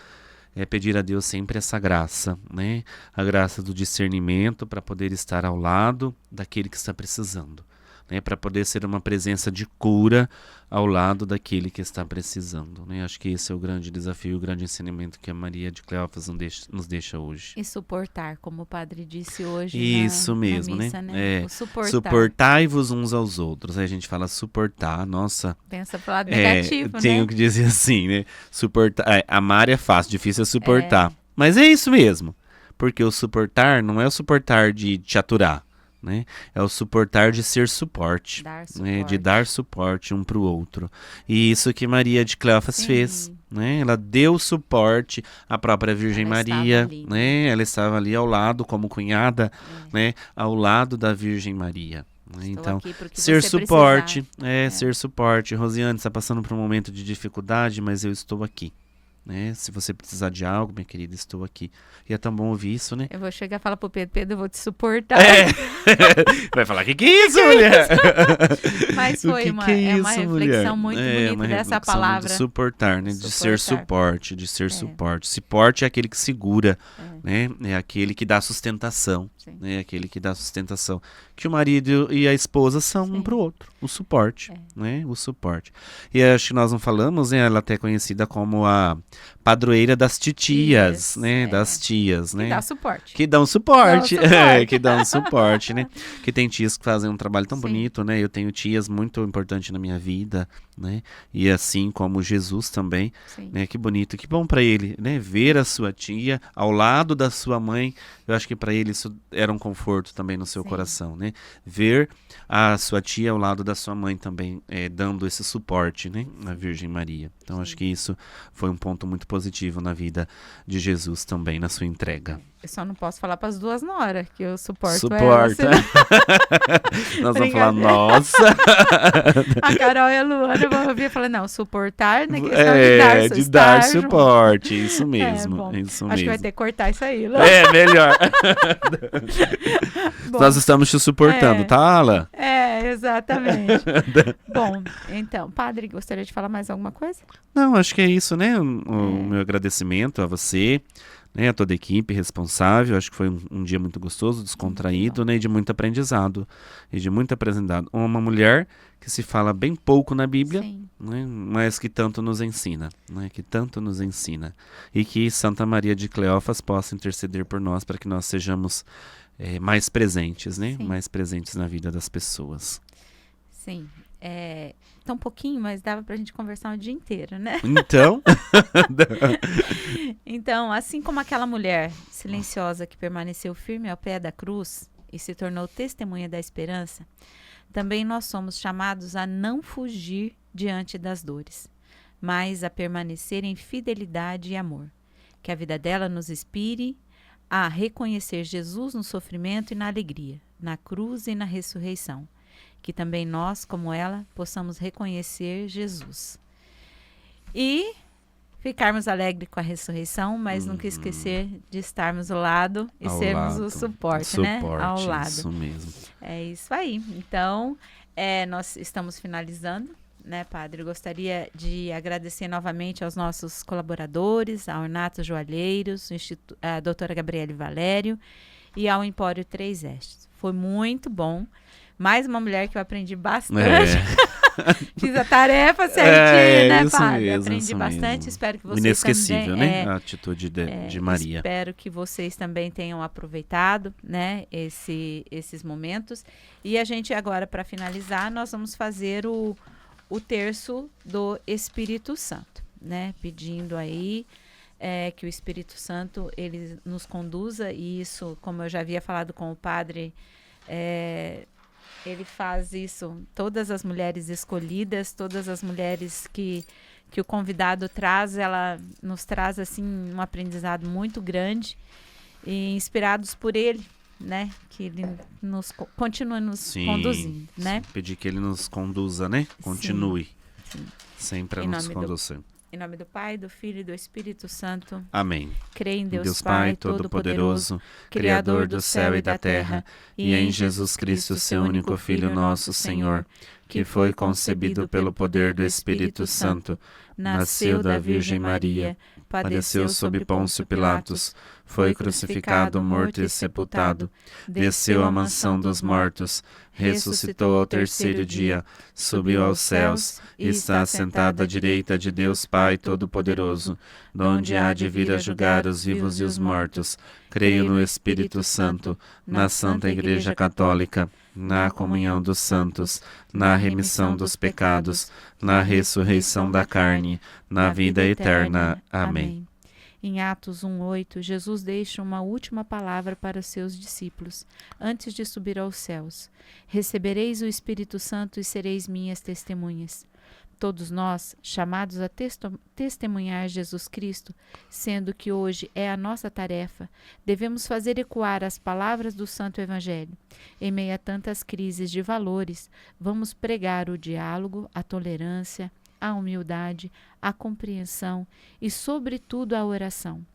pedir a Deus sempre essa graça, né? A graça do discernimento para poder estar ao lado daquele que está precisando, né, para poder ser uma presença de cura ao lado daquele que está precisando, né? Acho que esse é o grande desafio, o grande ensinamento que a Maria de Cleófas nos deixa hoje. E suportar, como o padre disse hoje. Isso mesmo, na missa, né? O suportar. Suportai-vos uns aos outros. Aí a gente fala suportar, nossa. Pensa pro lado negativo, né? Tenho que dizer assim, né? Suportar, amar é fácil, difícil é suportar. Mas é isso mesmo, porque o suportar não é o suportar de te aturar, né? É o suportar de ser suporte, né? De dar suporte um para o outro. E isso que Maria de Cleófas fez, né? Ela deu suporte à própria Virgem Maria, ali, né? Ela estava ali ao lado como cunhada, né? Ao lado da Virgem Maria. Então, ser suporte, ser suporte. Rosiane está passando por um momento de dificuldade, mas eu estou aqui. né? Se você precisar de algo, minha querida, estou aqui. E é tão bom ouvir isso, né? Eu vou chegar e falar pro Pedro, Pedro, eu vou te suportar. Vai falar, que é isso, mulher? Mas foi uma reflexão muito bonita dessa palavra. De suportar, né? De ser suporte, Suporte é aquele que segura, né? É aquele que dá sustentação, né? Aquele que dá sustentação. Que o marido e a esposa são um pro outro, o suporte, né? O suporte. E acho que nós não falamos, né? Ela até é conhecida como a padroeira das titias, né? Das tias, né? Que dá suporte. Que dão suporte. Que dão suporte, né? Que tem tias que fazem um trabalho tão bonito, né? Eu tenho tias muito importantes na minha vida, né? E assim como Jesus também, né? Que bonito, que bom para ele, né? Ver a sua tia ao lado da sua mãe, eu acho que para ele isso era um conforto também no seu coração, né? Ver a sua tia ao lado da sua mãe também, dando esse suporte, né? A Virgem Maria. Então acho que isso foi um ponto muito positivo na vida de Jesus também, na sua entrega. Eu só não posso falar para as duas noras, que eu suporto Suporta. ela. Nós vamos falar, nossa. A Carol e a Luana vão ouvir e falar, não, suportar na questão de dar suporte, isso mesmo. Acho que vai ter que cortar isso aí, Lu. Melhor. Nós estamos te suportando, tá, Ala? Exatamente. Bom, então, padre, gostaria de falar mais alguma coisa? Não, acho que é isso, né? O meu agradecimento a você, né, a toda a equipe responsável. Acho que foi um dia muito gostoso, descontraído, né, e de muito aprendizado. Uma mulher que se fala bem pouco na Bíblia, né, mas que tanto nos ensina, né, E que Santa Maria de Cleófas possa interceder por nós para que nós sejamos mais presentes, né? Mais presentes na vida das pessoas. Sim. Tão pouquinho, mas dava pra gente conversar o dia inteiro, né? Então, assim como aquela mulher silenciosa que permaneceu firme ao pé da cruz e se tornou testemunha da esperança, também nós somos chamados a não fugir diante das dores, mas a permanecer em fidelidade e amor. Que a vida dela nos inspire a reconhecer Jesus no sofrimento e na alegria, na cruz e na ressurreição. Que também nós, como ela, possamos reconhecer Jesus. E ficarmos alegres com a ressurreição, mas nunca esquecer de estarmos ao lado e sermos o suporte, né? Ao lado. Isso mesmo. É isso aí. Então, nós estamos finalizando, né, padre? Eu gostaria de agradecer novamente aos nossos colaboradores, ao Renato Joalheiros, a doutora Gabriele Valério e ao Empório 3 Estes. Foi muito bom. Mais uma mulher que eu aprendi bastante. Fiz a tarefa certinho, né, padre? Mesmo, aprendi bastante. Mesmo. Espero que vocês inesquecível, também... né? A atitude de Maria. Espero que vocês também tenham aproveitado, né, esses momentos. E a gente agora, para finalizar, nós vamos fazer o terço do Espírito Santo, né? Pedindo aí que o Espírito Santo ele nos conduza. E isso, como eu já havia falado com o padre... ele faz isso, todas as mulheres escolhidas, todas as mulheres que o convidado traz, ela nos traz assim um aprendizado muito grande e inspirados por ele, né? Que ele continua nos conduzindo, né? Pedir que ele nos conduza, né? Continue. Sim. Sempre a nos conduzir. Em nome do Pai, do Filho e do Espírito Santo. Amém. Creio em Deus Pai, Todo-Poderoso, Criador do céu e da terra, e em Jesus Cristo, seu único Filho, nosso Senhor, que foi concebido pelo poder do Espírito Santo, nasceu da Virgem Maria, padeceu sob Pôncio Pilatos, foi crucificado, morto e sepultado, desceu à mansão dos mortos, ressuscitou ao terceiro dia, subiu aos céus e está assentado à direita de Deus Pai Todo-Poderoso, donde há de vir a julgar os vivos e os mortos. Creio no Espírito Santo, na Santa Igreja Católica, na comunhão dos santos, na remissão dos pecados, na ressurreição da carne, na vida eterna. Amém. Em Atos 1:8, Jesus deixa uma última palavra para os seus discípulos, antes de subir aos céus. Recebereis o Espírito Santo e sereis minhas testemunhas. Todos nós, chamados a testemunhar Jesus Cristo, sendo que hoje é a nossa tarefa, devemos fazer ecoar as palavras do Santo Evangelho. Em meio a tantas crises de valores, vamos pregar o diálogo, a tolerância, a humildade, a compreensão e, sobretudo, a oração.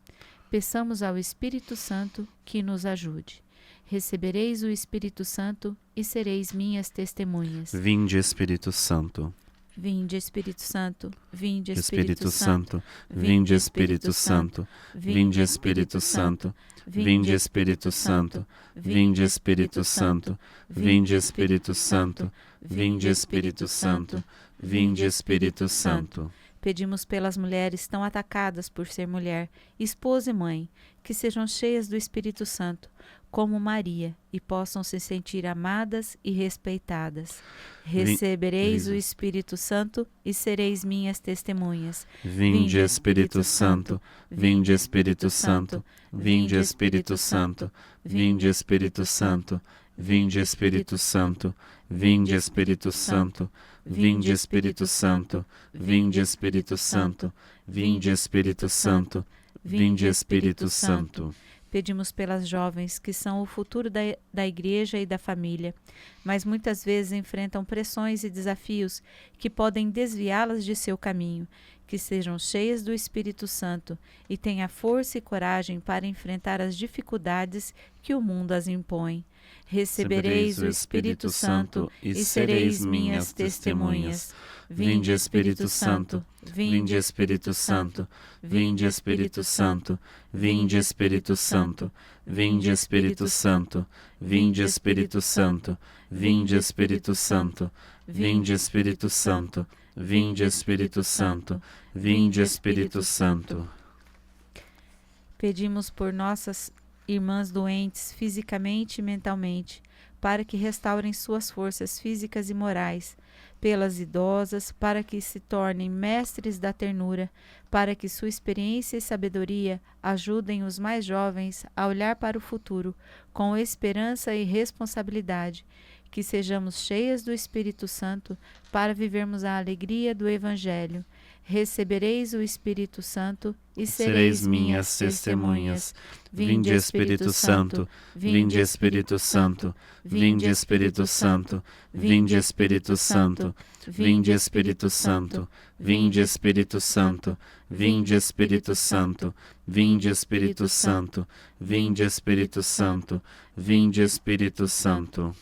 Peçamos ao Espírito Santo que nos ajude. Recebereis o Espírito Santo e sereis minhas testemunhas. Vinde, Espírito Santo. Vinde, Espírito Santo. Vinde, Espírito Santo. Vinde, Espírito Santo. Vinde, Espírito Santo. Vinde, Espírito Santo. Vinde, Espírito Santo. Vinde, Espírito Santo. Vinde, Espírito Santo. Vinde, Espírito Santo. Pedimos pelas mulheres tão atacadas por ser mulher, esposa e mãe, que sejam cheias do Espírito Santo, como Maria, e possam se sentir amadas e respeitadas. Recebereis o Espírito Santo e sereis minhas testemunhas. Vinde, Espírito Santo. Vinde, Espírito Santo. Vinde, Espírito Santo. Vinde, Espírito Santo. Vinde, Espírito Santo. Vinde, Espírito Santo. Vinde, Espírito Santo. Vinde, Espírito Santo. Vinde, Espírito Santo. Vinde, Espírito Santo. Pedimos pelas jovens que são o futuro da igreja e da família, mas muitas vezes enfrentam pressões e desafios que podem desviá-las de seu caminho, que sejam cheias do Espírito Santo e tenham força e coragem para enfrentar as dificuldades que o mundo as impõe. Recebereis o Espírito Santo e sereis minhas testemunhas. Vinde, Espírito Santo. Vinde, Espírito Santo. Vinde, Espírito Santo. Vinde, Espírito Santo. Vinde, Espírito Santo. Vinde, Espírito Santo. Vinde, Espírito Santo. Vinde, Espírito Santo. Vinde, Espírito Santo. Vinde, Espírito Santo. Pedimos por nossas irmãs doentes fisicamente e mentalmente, para que restaurem suas forças físicas e morais, pelas idosas, para que se tornem mestres da ternura, para que sua experiência e sabedoria ajudem os mais jovens a olhar para o futuro com esperança e responsabilidade, que sejamos cheias do Espírito Santo para vivermos a alegria do Evangelho. Recebereis o Espírito Santo e sereis minhas testemunhas. Vinde, Espírito Santo. Vinde, Espírito Santo. Vinde, Espírito Santo. Vinde, Espírito Santo. Vinde, Espírito Santo. Vinde, Espírito Santo. Vinde, Espírito Santo. Vinde, Espírito Santo. Vinde, Espírito Santo. Vinde, Espírito Santo.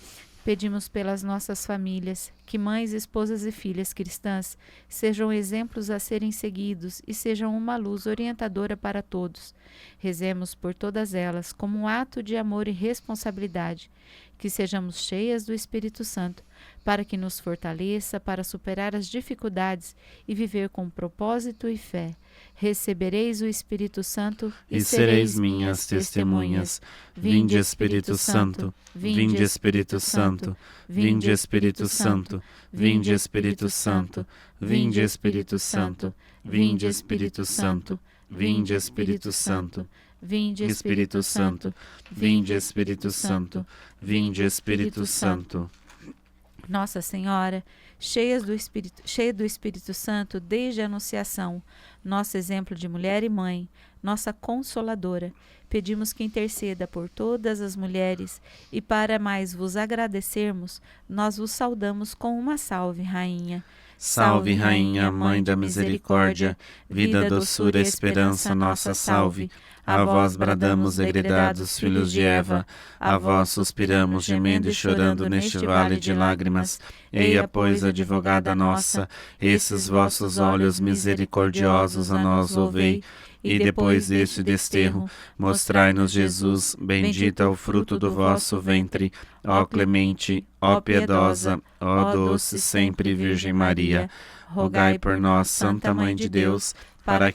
Pedimos pelas nossas famílias, que mães, esposas e filhas cristãs sejam exemplos a serem seguidos e sejam uma luz orientadora para todos. Rezemos por todas elas como um ato de amor e responsabilidade, que sejamos cheias do Espírito Santo, para que nos fortaleça para superar as dificuldades e viver com propósito e fé. Recebereis o Espírito Santo e sereis minhas testemunhas. Vinde, Espírito Santo. Vinde, Espírito Santo. Vinde, Espírito Santo. Vinde, Espírito Santo. Vinde, Espírito Santo. Vinde, Espírito Santo. Vinde, Espírito Santo. Vinde, Espírito Santo. Vinde, Espírito Santo. Vinde, Espírito Santo. Nossa Senhora, cheia do Espírito Santo desde a Anunciação, nosso exemplo de mulher e mãe, nossa Consoladora, pedimos que interceda por todas as mulheres e para mais vos agradecermos, nós vos saudamos com uma salve, Rainha. Salve, Rainha, Mãe da Misericórdia, vida, doçura e esperança, nossa salve. A vós bradamos, degredados filhos de Eva, a vós suspiramos, gemendo e chorando neste vale de lágrimas. Eia, pois, advogada nossa, esses vossos olhos misericordiosos a nós ouvei, e depois deste desterro, mostrai-nos Jesus, bendito é o fruto do vosso ventre, ó clemente, ó piedosa, ó doce sempre Virgem Maria. Rogai por nós, Santa Mãe de Deus, para